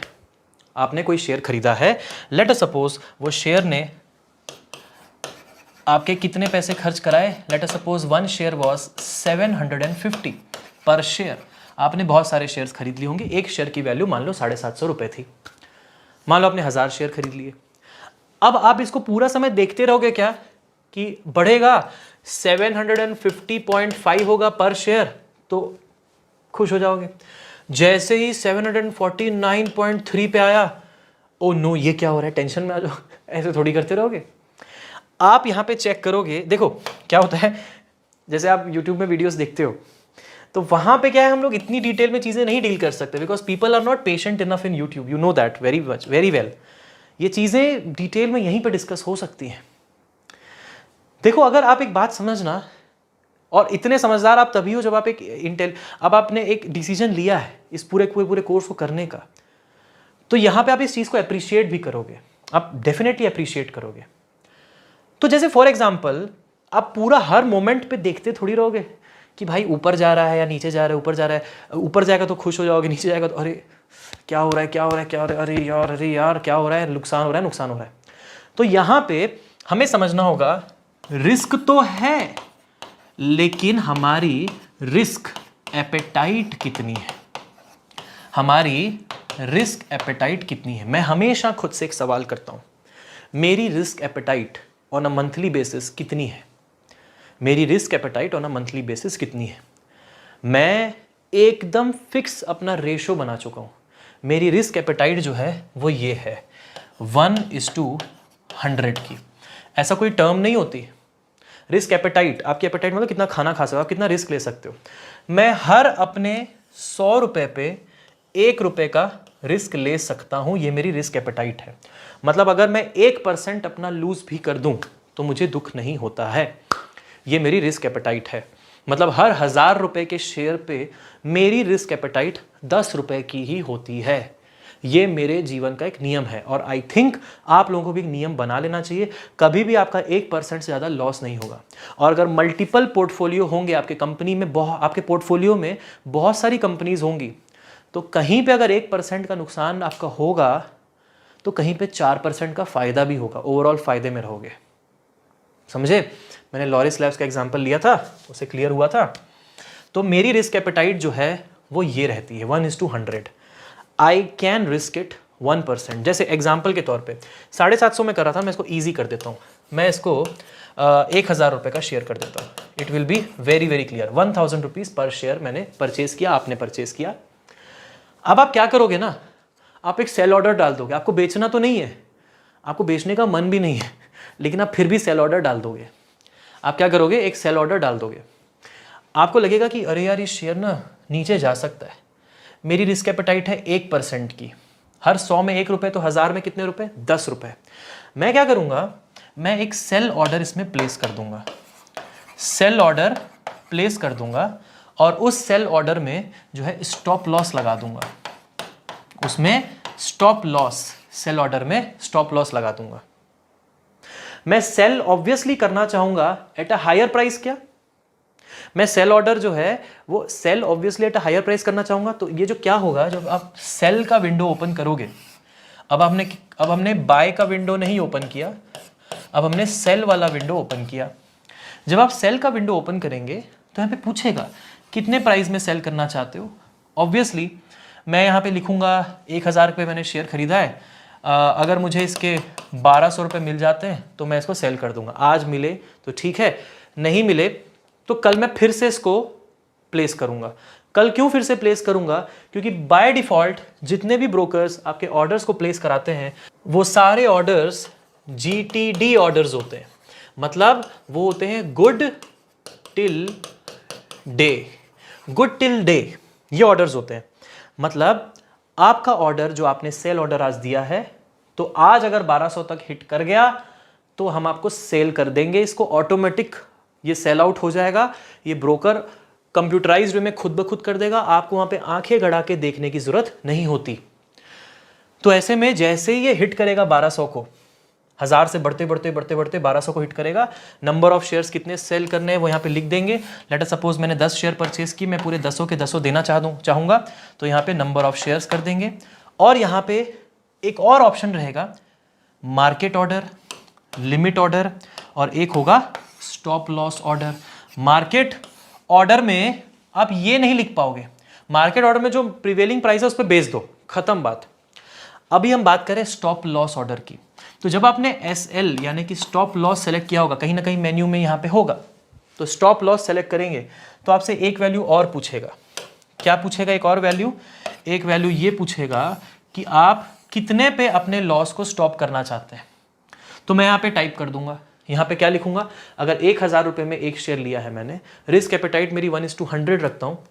Speaker 1: आपने कोई शेयर खरीदा है, लेट अस सपोज वो शेयर ने आपके कितने पैसे खर्च कराए? Let us suppose 1 share was 750 पर शेयर। आपने बहुत सारे शेयर्स खरीद लिए होंगे, एक शेयर की वैल्यू मान लो 750 रुपए थी। मान लो आपने 1000 शेयर खरीद लिए। अब आप इसको पूरा समय देखते रहोगे क्या कि बढ़ेगा, 750.5 होगा पर शेयर, तो खुश हो जाओगे। जैसे ही 749.3 पे आया, ओ नो, ये क्या हो रहा है, टेंशन में आ जाओ। ऐसे थोड़ी करते रहोगे। आप यहाँ पे चेक करोगे, देखो क्या होता है, जैसे आप YouTube में वीडियोस देखते हो, तो वहाँ पे क्या है, हम लोग इतनी डिटेल में चीज़ें नहीं डील कर सकते, because people are not patient enough in YouTube, you know that very much, very well. ये चीज़ें डिटेल में यहीं पे डिस्कस हो सकती हैं। देखो, अगर आप एक बात समझना, और इतने समझदार आप तभी हो जब आप अब आपने एक डिसीजन लिया है इस पूरे कोर्स को करने का, तो यहाँ पे आप इस चीज़ को अप्रिशिएट भी करोगे, आप डेफिनेटली अप्रिशिएट करोगे। तो जैसे फॉर एग्जाम्पल, आप पूरा हर मोमेंट पे देखते थोड़ी रहोगे कि भाई ऊपर जा रहा है या नीचे जा रहा है, ऊपर जा रहा है, ऊपर जाएगा तो खुश हो जाओगे, नीचे जाएगा तो अरे क्या हो रहा है, क्या हो रहा है, क्या हो रहा है, अरे यार क्या हो रहा है, नुकसान हो रहा है, नुकसान हो रहा है। तो यहाँ पे हमें समझना होगा, रिस्क तो है, लेकिन हमारी रिस्क एपेटाइट कितनी है, हमारी रिस्क एपेटाइट कितनी है। मैं हमेशा खुद से एक सवाल करता हूं, मेरी risk appetite on a monthly basis कितनी है? मेरी risk appetite on a monthly basis कितनी है? मैं एकदम फिक्स अपना रेशो बना चुका हूं। मेरी रिस्क एपेटाइट जो है वो ये है, 1:100 की। ऐसा कोई टर्म नहीं होती, रिस्क एपेटाइट, आपकी एपेटाइट मतलब कितना खाना खा सकते हो आप, कितना रिस्क ले सकते हो। मैं हर अपने 100 रुपए पे 1 रुपए का रिस्क ले सकता हूं, ये मेरी रिस्क एपेटाइट है। मतलब अगर मैं 1% अपना लूज भी कर दूं तो मुझे दुख नहीं होता है, ये मेरी रिस्क एपेटाइट है। मतलब हर 1000 रुपए के शेयर पे मेरी रिस्क एपेटाइट 10 रुपए की ही होती है। ये मेरे जीवन का एक नियम है और आई थिंक आप लोगों को भी एक नियम बना लेना चाहिए। कभी भी आपका 1% से ज़्यादा लॉस नहीं होगा। और अगर मल्टीपल पोर्टफोलियो होंगे आपके कंपनी में, आपके पोर्टफोलियो में बहुत सारी कंपनीज होंगी, तो कहीं पे अगर 1% का नुकसान आपका होगा तो कहीं पे 4% का फायदा भी होगा, ओवरऑल फायदे में रहोगे। समझे? मैंने लॉरिस लैब्स का एग्जांपल लिया था, उसे क्लियर हुआ था। तो मेरी रिस्क एपेटाइट जो है वो ये रहती है 1:100। I can risk it 1%। जैसे एग्जाम्पल के तौर पे 750 में कर रहा था, मैं इसको ईजी कर देता हूँ। मैं इसको 1000 रुपये का शेयर कर देता हूँ। It will be very very clear. 1000 rupees पर शेयर मैंने परचेज किया, आपने परचेज किया। अब आप क्या करोगे ना, आप एक सेल ऑर्डर डाल दोगे। आपको बेचना तो नहीं है, आपको बेचने का मन भी नहीं है, लेकिन आप फिर भी सेल ऑर्डर डाल दोगे। आप क्या करोगे, एक सेल ऑर्डर डाल दोगे। आपको लगेगा कि अरे यार ये शेयर ना नीचे जा सकता है, मेरी रिस्क एपेटाइट है 1% की, हर 100 में 1 रुपये, तो 1000 में कितने रुपए, 10 रुपये। मैं क्या करूँगा, मैं एक सेल ऑर्डर इसमें प्लेस कर दूंगा, सेल ऑर्डर प्लेस कर दूंगा और उस सेल ऑर्डर में जो है स्टॉप लॉस लगा दूंगा। उसमें स्टॉप लॉस, सेल ऑर्डर में स्टॉप लॉस लगा दूंगा। मैं सेल ऑब्वियसली करना चाहूंगा एट अ हायर प्राइस। क्या मैं सेल ऑर्डर जो है वो sell obviously at a higher price करना चाहूंगा। तो ये जो क्या होगा, जब आप सेल का विंडो ओपन करोगे, अब हमने बाय का विंडो नहीं ओपन किया, अब हमने सेल वाला विंडो ओपन किया। जब आप सेल का विंडो ओपन करेंगे तो यहाँ पे पूछेगा कितने प्राइस में सेल करना चाहते हो। ऑब्वियसली मैं यहाँ पे लिखूंगा 1000 रुपये मैंने शेयर खरीदा है, अगर मुझे इसके 1200 रुपये मिल जाते हैं तो मैं इसको सेल कर दूंगा। आज मिले तो ठीक है, नहीं मिले तो कल मैं फिर से इसको प्लेस करूंगा। कल क्यों फिर से प्लेस करूंगा, क्योंकि बाय डिफॉल्ट जितने भी ब्रोकर्स आपके ऑर्डर्स को प्लेस कराते हैं वो सारे ऑर्डर्स GTD ऑर्डर्स होते हैं। मतलब वो होते हैं good till day, good till day, ये ऑर्डर्स होते हैं। मतलब आपका ऑर्डर जो आपने सेल ऑर्डर आज दिया है, तो आज अगर 1200 तक हिट कर गया तो हम आपको सेल कर देंगे। इसको ऑटोमेटिक ये सेल आउट हो जाएगा, ये ब्रोकर कंप्यूटराइज्ड में खुद ब खुद कर देगा। आपको वहां पे आंखें गड़ा के देखने की जरूरत नहीं होती। तो ऐसे में जैसे ही ये हिट करेगा 1200 को, 1000 से बढ़ते बढ़ते बढ़ते बढ़ते 1200 को हिट करेगा, नंबर ऑफ शेयर्स कितने सेल करने हैं वो यहाँ पे लिख देंगे। लेट अस सपोज मैंने 10 शेयर परचेज की, मैं पूरे 10 के 10 देना चाहूंगा, तो यहाँ पे नंबर ऑफ शेयर्स कर देंगे। और यहाँ पे एक और ऑप्शन रहेगा, मार्केट ऑर्डर, लिमिट ऑर्डर, और एक होगा stop loss order. Market order में आप ये नहीं लिख पाओगे, मार्केट ऑर्डर में जो प्रिवेलिंग प्राइस है उस पर बेच दो, खत्म बात। अभी हम बात करें स्टॉप लॉस ऑर्डर की। तो जब आपने SL यानी कि स्टॉप लॉस सेलेक्ट किया होगा, कहीं ना कहीं मेन्यू में यहाँ पे होगा, तो स्टॉप लॉस सेलेक्ट करेंगे तो आपसे एक वैल्यू और पूछेगा। क्या पूछेगा, एक और वैल्यू, एक वैल्यू ये पूछेगा कि आप कितने पे अपने लॉस को स्टॉप करना चाहते हैं। तो मैं यहाँ पे टाइप कर दूंगा, यहाँ पे क्या लिखूंगा, अगर 1000 रुपये में एक शेयर लिया है मैंने, रिस्क एपेटाइट मेरी 1:100 रखता हूँ,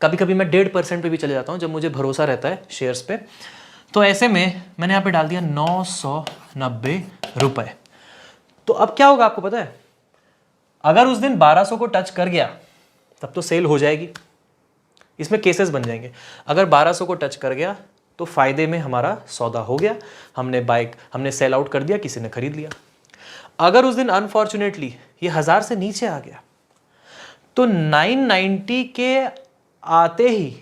Speaker 1: कभी कभी मैं 1.5% पे भी चले जाता हूँ जब मुझे भरोसा रहता है शेयर्स पे। तो ऐसे में मैंने यहाँ पे डाल दिया 990 रुपये। तो अब क्या होगा आपको पता है, अगर उस दिन 1200 को टच कर गया तब तो सेल हो जाएगी, इसमें केसेस बन जाएंगे। अगर 1200 को टच कर गया तो फायदे में हमारा सौदा हो गया, हमने सेल आउट कर दिया, किसी ने खरीद लिया। अगर उस दिन अनफॉर्चुनेटली ये 1000 से नीचे आ गया तो 990 के आते ही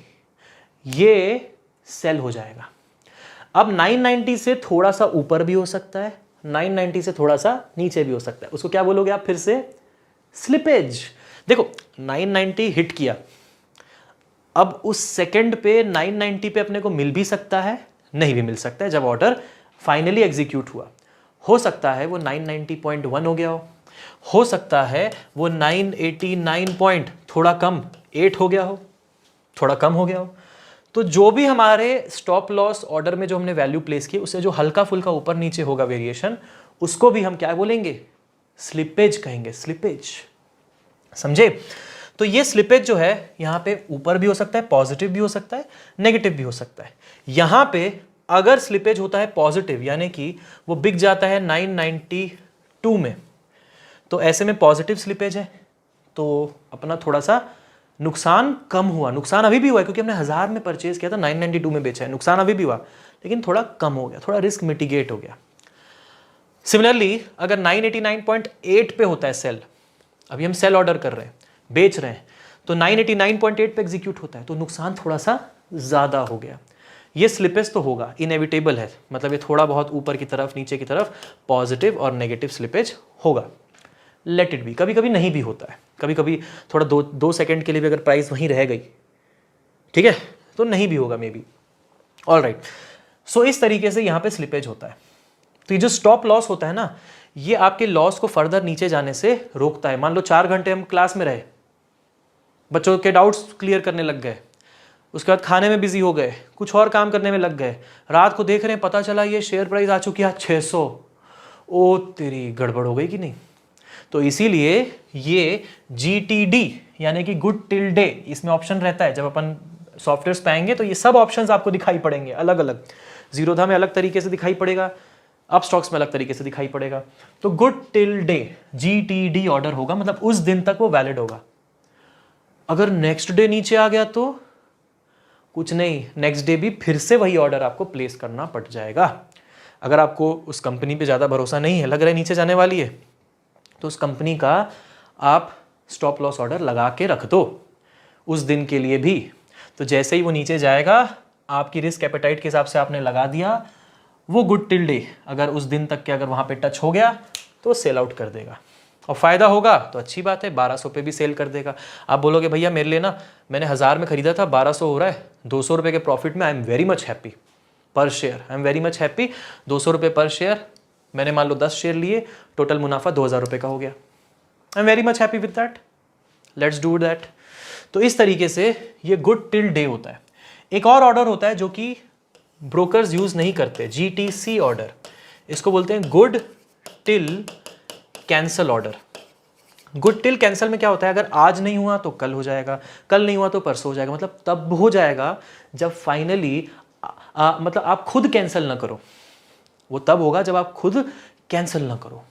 Speaker 1: ये सेल हो जाएगा। अब 990 से थोड़ा सा ऊपर भी हो सकता है, 990 से थोड़ा सा नीचे भी हो सकता है। उसको क्या बोलोगे आप फिर से, स्लिपेज। देखो 990 हिट किया, अब उस सेकंड पे 990 पे अपने को मिल भी सकता है, नहीं भी मिल सकता है। जब ऑर्डर फाइनली एग्जीक्यूट हुआ, हो सकता है वो 990.1 हो गया हो सकता है वो 989 पॉइंट थोड़ा कम 8 हो गया हो, थोड़ा कम हो गया हो। तो जो भी हमारे स्टॉप लॉस ऑर्डर में जो हमने वैल्यू प्लेस की, उससे जो हल्का फुल्का ऊपर नीचे होगा वेरिएशन, उसको भी हम क्या बोलेंगे, स्लिपेज कहेंगे, स्लिपेज, समझे। तो ये स्लिपेज जो है यहां पे ऊपर भी हो सकता है, पॉजिटिव भी हो सकता है, नेगेटिव भी हो सकता है। यहां पे अगर स्लिपेज होता है पॉजिटिव, यानी कि वो बिक जाता है 992 में, तो ऐसे में पॉजिटिव स्लिपेज है, तो अपना थोड़ा सा नुकसान कम हुआ। नुकसान अभी भी हुआ है क्योंकि हमने 1000 में परचेज किया था, 992 में बेचा है, नुकसान अभी भी हुआ, लेकिन थोड़ा कम हो गया, थोड़ा रिस्क मिटिगेट हो गया। सिमिलरली अगर 989.8 पे होता है सेल, अभी हम सेल ऑर्डर कर रहे हैं, बेच रहे हैं, तो 989.8 पे एग्जीक्यूट होता है, तो नुकसान थोड़ा सा ज़्यादा हो गया। ये स्लिपेज तो होगा, इनएविटेबल है, मतलब ये थोड़ा बहुत ऊपर की तरफ नीचे की तरफ पॉजिटिव और नेगेटिव स्लिपेज होगा। लेट इट बी, कभी कभी नहीं भी होता है, कभी कभी थोड़ा दो सेकंड के लिए भी अगर प्राइस वहीं रह गई, ठीक है, तो नहीं भी होगा मे बी। ऑल राइट, सो इस तरीके से यहाँ पे स्लिपेज होता है। तो ये जो स्टॉप लॉस होता है ना, ये आपके लॉस को फर्दर नीचे जाने से रोकता है। मान लो 4 घंटे हम क्लास में रहे, बच्चों के डाउट्स क्लियर करने लग गए, उसके बाद खाने में बिजी हो गए, कुछ और काम करने में लग गए, रात को देख रहे हैं पता चला ये शेयर प्राइस आ चुकी है 600, ओ तेरी गड़बड़ हो गई कि नहीं। तो इसीलिए ये GTD यानी कि गुड टिल डे, इसमें ऑप्शन रहता है, जब अपन सॉफ्टवेयर पे आएंगे तो ये सब ऑप्शंस आपको दिखाई पड़ेंगे अलग अलग। जीरोधा में अलग तरीके से दिखाई पड़ेगा, अप स्टॉक्स में अलग तरीके से दिखाई पड़ेगा। तो good till day GTD order होगा, मतलब उस दिन तक वो वैलिड होगा। अगर नेक्स्ट डे नीचे आ गया तो कुछ नहीं, नेक्स्ट डे भी फिर से वही ऑर्डर आपको प्लेस करना पड़ जाएगा। अगर आपको उस कंपनी पे ज़्यादा भरोसा नहीं है, लग रहा है नीचे जाने वाली है, तो उस कंपनी का आप स्टॉप लॉस ऑर्डर लगा के रख दो उस दिन के लिए भी। तो जैसे ही वो नीचे जाएगा, आपकी रिस्क एपेटाइट के हिसाब से आपने लगा दिया, वो गुड टिल डे अगर उस दिन तक के अगर वहाँ पे टच हो गया तो सेल आउट कर देगा, और फ़ायदा होगा तो अच्छी बात है, 1200 पे भी सेल कर देगा। आप बोलोगे भैया मेरे लिए ना, मैंने 1000 में खरीदा था, 1200 हो रहा है, 200 रुपये के प्रॉफिट में, I am very much happy per share, I am very much happy. 200 रुपये पर शेयर, मैंने मान लो 10 शेयर लिए, टोटल मुनाफा 2000 रुपये का हो गया, आई am very much happy with that, let's do that. तो इस तरीके से ये गुड टिल डे होता है। एक और ऑर्डर होता है जो कि ब्रोकर्स यूज नहीं करते, GTC ऑर्डर, इसको बोलते हैं good till cancel order. Good till cancel में क्या होता है, अगर आज नहीं हुआ तो कल हो जाएगा, कल नहीं हुआ तो परसों हो जाएगा, मतलब तब हो जाएगा जब फाइनली मतलब आप खुद कैंसिल ना करो, वो तब होगा जब आप खुद कैंसिल ना करो।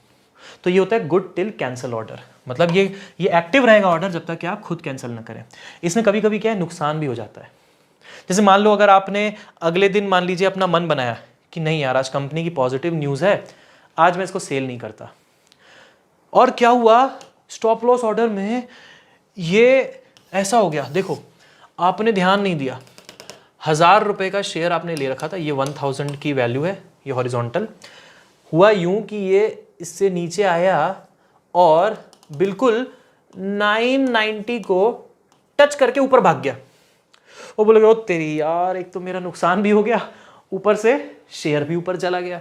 Speaker 1: तो ये होता है गुड टिल कैंसिल ऑर्डर, मतलब ये एक्टिव रहेगा ऑर्डर जब तक कि आप खुद कैंसिल ना करें। इसमें कभी कभी क्या है, नुकसान भी हो जाता है। जैसे मान लो अगर आपने अगले दिन मान लीजिए अपना मन बनाया कि नहीं यार आज कंपनी की पॉजिटिव न्यूज़ है, आज मैं इसको सेल नहीं करता, और क्या हुआ, स्टॉप लॉस ऑर्डर में ये ऐसा हो गया, देखो आपने ध्यान नहीं दिया, 1000 रुपये का शेयर आपने ले रखा था, ये 1000 की वैल्यू है, ये हॉरिजॉन्टल हुआ यूं कि ये इससे नीचे आया और बिल्कुल 990 को टच करके ऊपर भाग गया। वो बोलोगे ओ तेरी यार, एक तो मेरा नुकसान भी हो गया, ऊपर से शेयर भी ऊपर चला गया।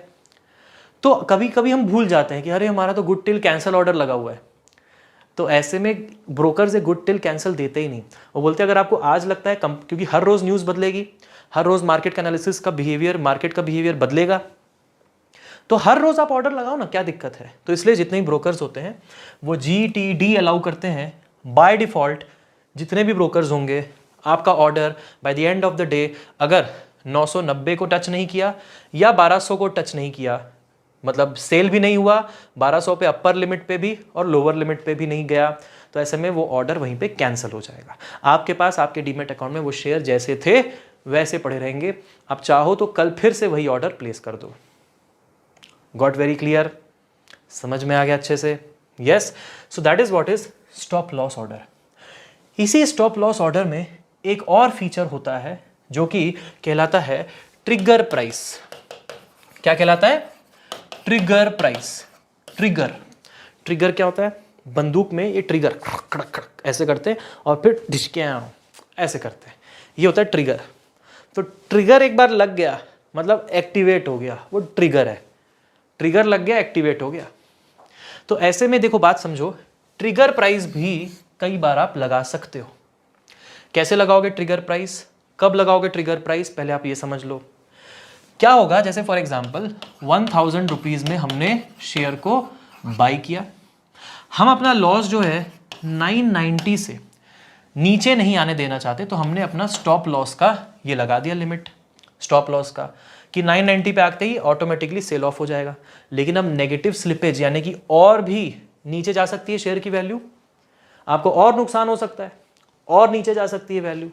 Speaker 1: तो कभी कभी हम भूल जाते हैं कि अरे हमारा तो गुड टिल कैंसिल ऑर्डर लगा हुआ है, तो ऐसे में ब्रोकर से गुड टिल कैंसिल देते ही नहीं। वो बोलते हैं अगर आपको आज लगता है क्योंकि हर रोज न्यूज़ बदलेगी, हर रोज मार्केट का एनालिसिस का बिहेवियर, मार्केट का बिहेवियर बदलेगा, तो हर रोज आप ऑर्डर लगाओ ना, क्या दिक्कत है। तो इसलिए जितने भी ब्रोकर्स होते हैं वो GTD अलाउ करते हैं बाय डिफॉल्ट। जितने भी ब्रोकर्स होंगे, आपका order by the end of the day अगर 990 को टच नहीं किया या 1200 को टच नहीं किया, मतलब सेल भी नहीं हुआ, 1200 पे अपर लिमिट पे भी और लोअर लिमिट पे भी नहीं गया, तो ऐसे में वो ऑर्डर वहीं पे कैंसिल हो जाएगा। आपके पास आपके डीमेट अकाउंट में वो शेयर जैसे थे वैसे पड़े रहेंगे। आप चाहो तो कल फिर से वही ऑर्डर प्लेस कर दो। गॉट वेरी क्लियर, समझ में आ गया अच्छे से? Yes, so that is what is stop loss order. इसी स्टॉप लॉस ऑर्डर में एक और फीचर होता है जो कि कहलाता है ट्रिगर प्राइस। क्या कहलाता है? Trigger price. ट्रिगर क्या होता है? बंदूक में ये ट्रिगर खड़क खड़क ऐसे करते हैं और फिर ढिचके ऐसे करते हैं, ये होता है ट्रिगर। तो ट्रिगर एक बार लग गया मतलब एक्टिवेट हो गया, वो ट्रिगर है। ट्रिगर लग गया, एक्टिवेट हो गया। तो ऐसे में देखो बात समझो, ट्रिगर प्राइस भी कई बार आप लगा सकते हो। कैसे लगाओगे ट्रिगर प्राइस, कब लगाओगे ट्रिगर प्राइस, पहले आप ये समझ लो। क्या होगा, जैसे फॉर एग्जांपल 1000 रुपीज में हमने शेयर को बाई किया, हम अपना लॉस जो है 990 से नीचे नहीं आने देना चाहते, तो हमने अपना स्टॉप लॉस का ये लगा दिया लिमिट स्टॉप लॉस का कि 990 पे आते ही ऑटोमेटिकली सेल ऑफ हो जाएगा। लेकिन अब नेगेटिव स्लिपेज यानी कि और भी नीचे जा सकती है शेयर की वैल्यू, आपको और नुकसान हो सकता है, और नीचे जा सकती है वैल्यू,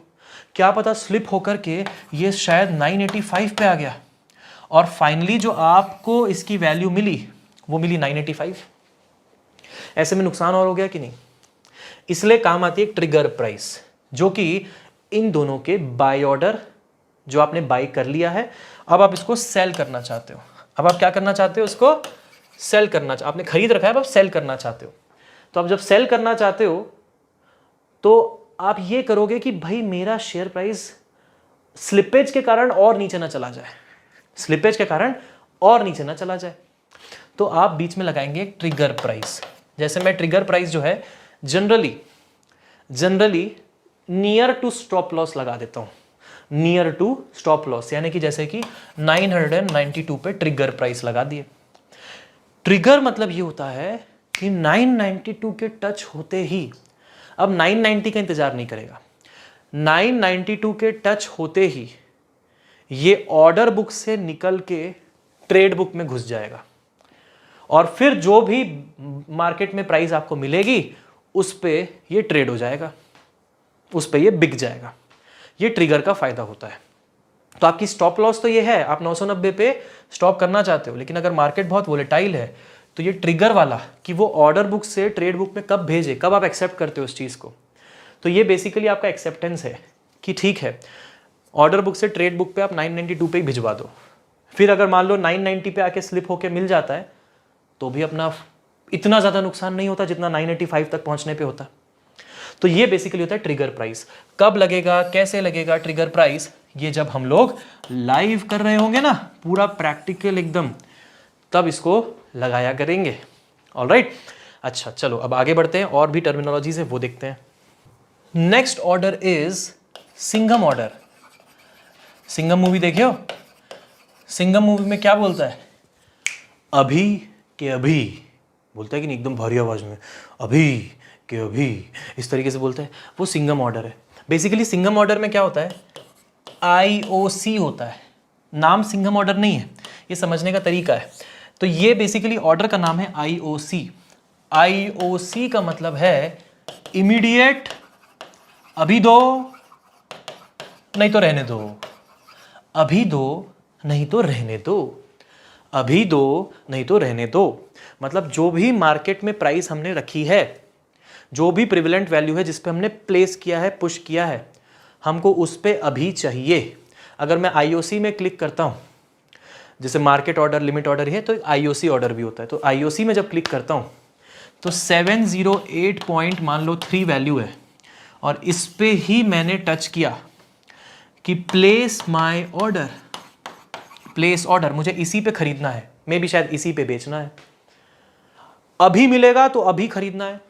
Speaker 1: क्या पता स्लिप होकर के ये शायद 985 पे आ गया और फाइनली जो आपको इसकी वैल्यू मिली वो मिली 985। ऐसे में नुकसान और हो गया कि नहीं। इसलिए काम आती है ट्रिगर प्राइस, जो कि इन दोनों के बाय ऑर्डर जो आपने बाय कर लिया है, अब आप इसको सेल करना चाहते हो। अब आप क्या करना चाहते हो, इसको सेल करना आपने खरीद रखा है, अब आप सेल करना चाहते हो। तो आप जब सेल करना चाहते हो तो आप ये करोगे कि भाई मेरा शेयर प्राइस स्लिपेज के कारण और नीचे ना चला जाए, स्लिपेज के कारण और नीचे ना चला जाए। तो आप बीच में लगाएंगे एक ट्रिगर प्राइस। जैसे मैं ट्रिगर प्राइस जो है generally near to stop loss लगा देता हूं, नियर टू स्टॉप लॉस, यानी कि जैसे कि 992 पे ट्रिगर प्राइस लगा दिए। ट्रिगर मतलब ये होता है कि 992 के टच होते ही, अब 990 का इंतजार नहीं करेगा, 992 के टच होते ही ये ऑर्डर बुक से निकल के ट्रेड बुक में घुस जाएगा और फिर जो भी मार्केट में प्राइस आपको मिलेगी उस पे ये ट्रेड हो जाएगा, उस पे ये बिक जाएगा। ये ट्रिगर का फायदा होता है। तो आपकी स्टॉप लॉस तो ये है, आप 990 पे स्टॉप करना चाहते हो, लेकिन अगर मार्केट बहुत वोलेटाइल है तो ये ट्रिगर वाला कि वो ऑर्डर बुक से ट्रेड बुक में कब भेजे, कब आप एक्सेप्ट करते हो उस चीज़ को, तो ये बेसिकली आपका एक्सेप्टेंस है कि ठीक है ऑर्डर बुक से ट्रेड बुक पे आप 992 पे ही भिजवा दो। फिर अगर मान लो 990 पे आके स्लिप होके मिल जाता है तो भी अपना इतना ज़्यादा नुकसान नहीं होता जितना 985 तक पहुंचने पे होता। तो ये बेसिकली होता है ट्रिगर प्राइस। कब लगेगा, कैसे लगेगा ट्रिगर प्राइस, ये जब हम लोग लाइव कर रहे होंगे ना, पूरा प्रैक्टिकल एकदम, तब इसको लगाया करेंगे। ऑलराइट, अच्छा चलो अब आगे बढ़ते हैं, और भी टर्मिनोलॉजीज है वो देखते हैं। Next order is Singham order. Singham movie देखे हो? सिंघम मूवी में क्या बोलता है, अभी के अभी बोलता है कि नहीं, एकदम भारी आवाज में, अभी के अभी, इस तरीके से बोलता है, वो सिंघम ऑर्डर है। बेसिकली सिंघम ऑर्डर में क्या होता है, IOC होता है, नाम सिंघम ऑर्डर नहीं है, ये समझने का तरीका है। तो ये बेसिकली ऑर्डर का नाम है IOC। IOC का मतलब है इमीडिएट, अभी दो नहीं तो रहने दो, अभी दो नहीं तो रहने दो, अभी दो नहीं तो रहने दो। मतलब जो भी मार्केट में प्राइस हमने रखी है, जो भी प्रिविलेंट वैल्यू है जिस पे हमने प्लेस किया है, पुश किया है, हमको उस पे अभी चाहिए। अगर मैं IOC में क्लिक करता हूं, जैसे मार्केट ऑर्डर, लिमिट ऑर्डर है, तो IOC ऑर्डर भी होता है। तो IOC में जब क्लिक करता हूं तो 708 पॉइंट मान लो 3 वैल्यू है और इस पे ही मैंने टच किया कि place my order, place order, मुझे इसी पे खरीदना है, मे भी शायद इसी पे बेचना है, अभी मिलेगा तो अभी खरीदना है,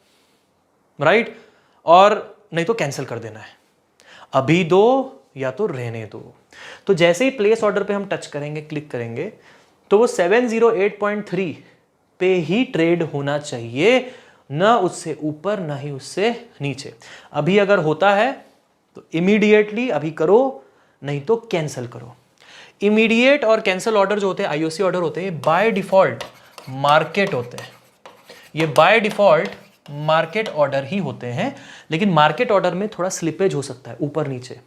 Speaker 1: राइट, और नहीं तो कैंसिल कर देना है, अभी दो या तो रहने दो। तो जैसे ही प्लेस ऑर्डर पे हम टच करेंगे, क्लिक करेंगे, तो वो 708.3 पे ही ट्रेड होना चाहिए, ना उससे ऊपर ना ही उससे नीचे। अभी अगर होता है तो इमीडिएटली अभी करो, नहीं तो कैंसिल करो। इमीडिएट और कैंसिल ऑर्डर जो होते हैं, IOC ऑर्डर होते हैं, बाय डिफॉल्ट मार्केट होते हैं, ये बाय डिफॉल्ट मार्केट ऑर्डर ही होते हैं। लेकिन मार्केट ऑर्डर में थोड़ा स्लिपेज हो सकता है ऊपर नीचे।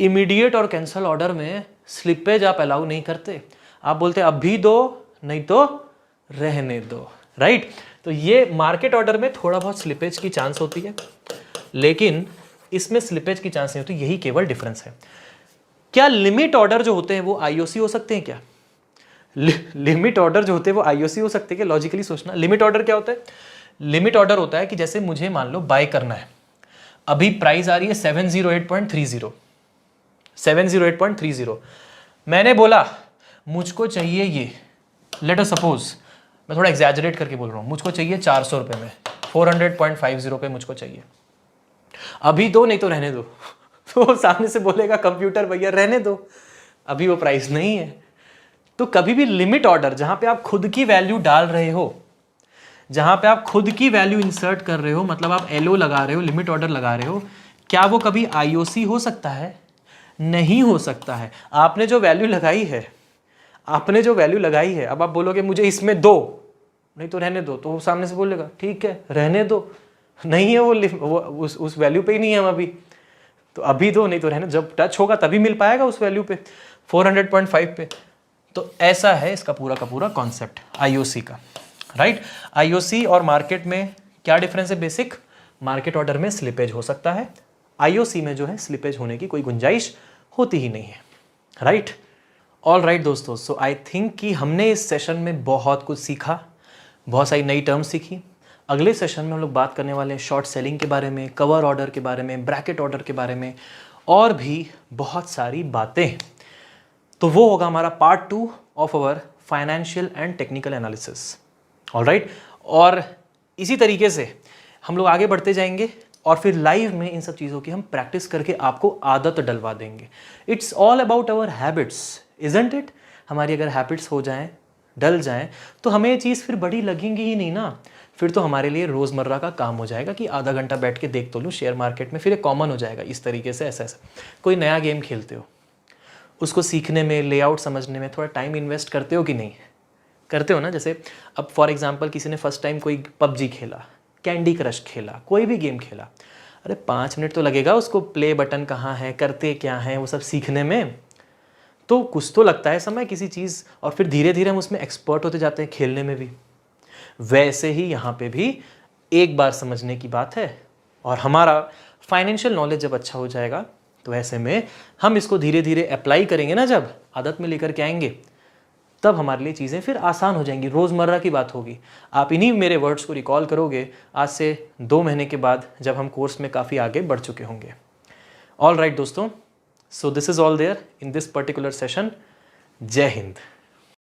Speaker 1: इमीडिएट और कैंसिल ऑर्डर में स्लिपेज आप अलाउ नहीं करते, आप बोलते हैं अभी दो नहीं तो रहने दो, राइट। तो ये मार्केट ऑर्डर में थोड़ा बहुत स्लिपेज की चांस होती है, लेकिन इसमें स्लिपेज की चांस नहीं होती, यही केवल डिफरेंस है। क्या लिमिट ऑर्डर जो होते हैं वो IOC हो सकते हैं क्या? लिमिट ऑर्डर जो होते हैं वो IOC हो सकते हैं क्या? लॉजिकली सोचना, लिमिट ऑर्डर क्या होता है? लिमिट ऑर्डर होता है कि जैसे मुझे मान लो बाय करना है, अभी प्राइस आ रही है 708.30, 708.30, मैंने बोला मुझको चाहिए ये, लेट अस सपोज, मैं थोड़ा एग्जैजरेट करके बोल रहा हूँ, मुझको चाहिए 400 रुपये में, 400.50 पे मुझको चाहिए, अभी दो नहीं तो रहने दो। तो सामने से बोलेगा कंप्यूटर भैया रहने दो, अभी वो प्राइस नहीं है। तो कभी भी लिमिट ऑर्डर जहां पे आप खुद की वैल्यू डाल रहे हो, जहाँ पे आप खुद की वैल्यू इंसर्ट कर रहे हो, मतलब आप एलओ लगा रहे हो, लिमिट ऑर्डर लगा रहे हो, क्या वो कभी आईओसी हो सकता है? नहीं हो सकता है। आपने जो वैल्यू लगाई है, अब आप बोलोगे मुझे इसमें दो, नहीं तो रहने दो, तो वो सामने से बोलेगा ठीक है रहने दो, नहीं है वो उस वैल्यू पे ही नहीं है हम अभी, तो अभी दो, नहीं तो रहने, जब टच होगा तभी मिल पाएगा उस वैल्यू पे 400.5 पे। तो ऐसा है इसका पूरा का पूरा कॉन्सेप्ट आईओसी का, राइट। आईओसी और मार्केट में क्या डिफरेंस है? बेसिक, मार्केट ऑर्डर में स्लिपेज हो सकता है, आईओसी में जो है स्लिपेज होने की कोई गुंजाइश होती ही नहीं है, राइट। ऑल राइट दोस्तों, सो आई थिंक कि हमने इस सेशन में बहुत कुछ सीखा, बहुत सारी नई टर्म्स सीखी। अगले सेशन में हम लोग बात करने वाले हैं शॉर्ट सेलिंग के बारे में, कवर ऑर्डर के बारे में, ब्रैकेट ऑर्डर के बारे में, और भी बहुत सारी बातें। तो वो होगा हमारा part 2 of our financial and technical analysis, alright. और इसी तरीके से हम लोग आगे बढ़ते जाएंगे और फिर लाइव में इन सब चीज़ों की हम प्रैक्टिस करके आपको आदत डलवा देंगे। It's all about our habits, isn't it? हमारी अगर हैबिट्स हो जाएं, डल जाएं, तो हमें ये चीज़ फिर बड़ी लगेंगी ही नहीं ना, फिर तो हमारे लिए रोज़मर्रा का काम हो जाएगा कि आधा घंटा बैठ के देख तो लूँ शेयर मार्केट में, फिर एक कॉमन हो जाएगा इस तरीके से। ऐसा कोई नया गेम खेलते हो, उसको सीखने में, लेआउट समझने में थोड़ा टाइम इन्वेस्ट करते हो कि नहीं? करते हो ना। जैसे अब फॉर एग्जांपल किसी ने फर्स्ट टाइम कोई पबजी खेला, कैंडी क्रश खेला, कोई भी गेम खेला, अरे 5 मिनट तो लगेगा उसको, प्ले बटन कहाँ है, करते क्या हैं, वो सब सीखने में तो कुछ तो लगता है समय किसी चीज़, और फिर धीरे धीरे हम उसमें एक्सपर्ट होते जाते हैं, खेलने में भी। वैसे ही यहाँ पे भी एक बार समझने की बात है, और हमारा फाइनेंशियल नॉलेज जब अच्छा हो जाएगा तो ऐसे में हम इसको धीरे धीरे अप्लाई करेंगे ना, जब आदत में लेकर के आएंगे, तब हमारे लिए चीज़ें फिर आसान हो जाएंगी, रोज़मर्रा की बात होगी। आप इन्हीं मेरे वर्ड्स को रिकॉल करोगे आज से 2 महीने के बाद, जब हम कोर्स में काफ़ी आगे बढ़ चुके होंगे। ऑल राइट दोस्तों, so this is all there in this particular session. जय हिंद।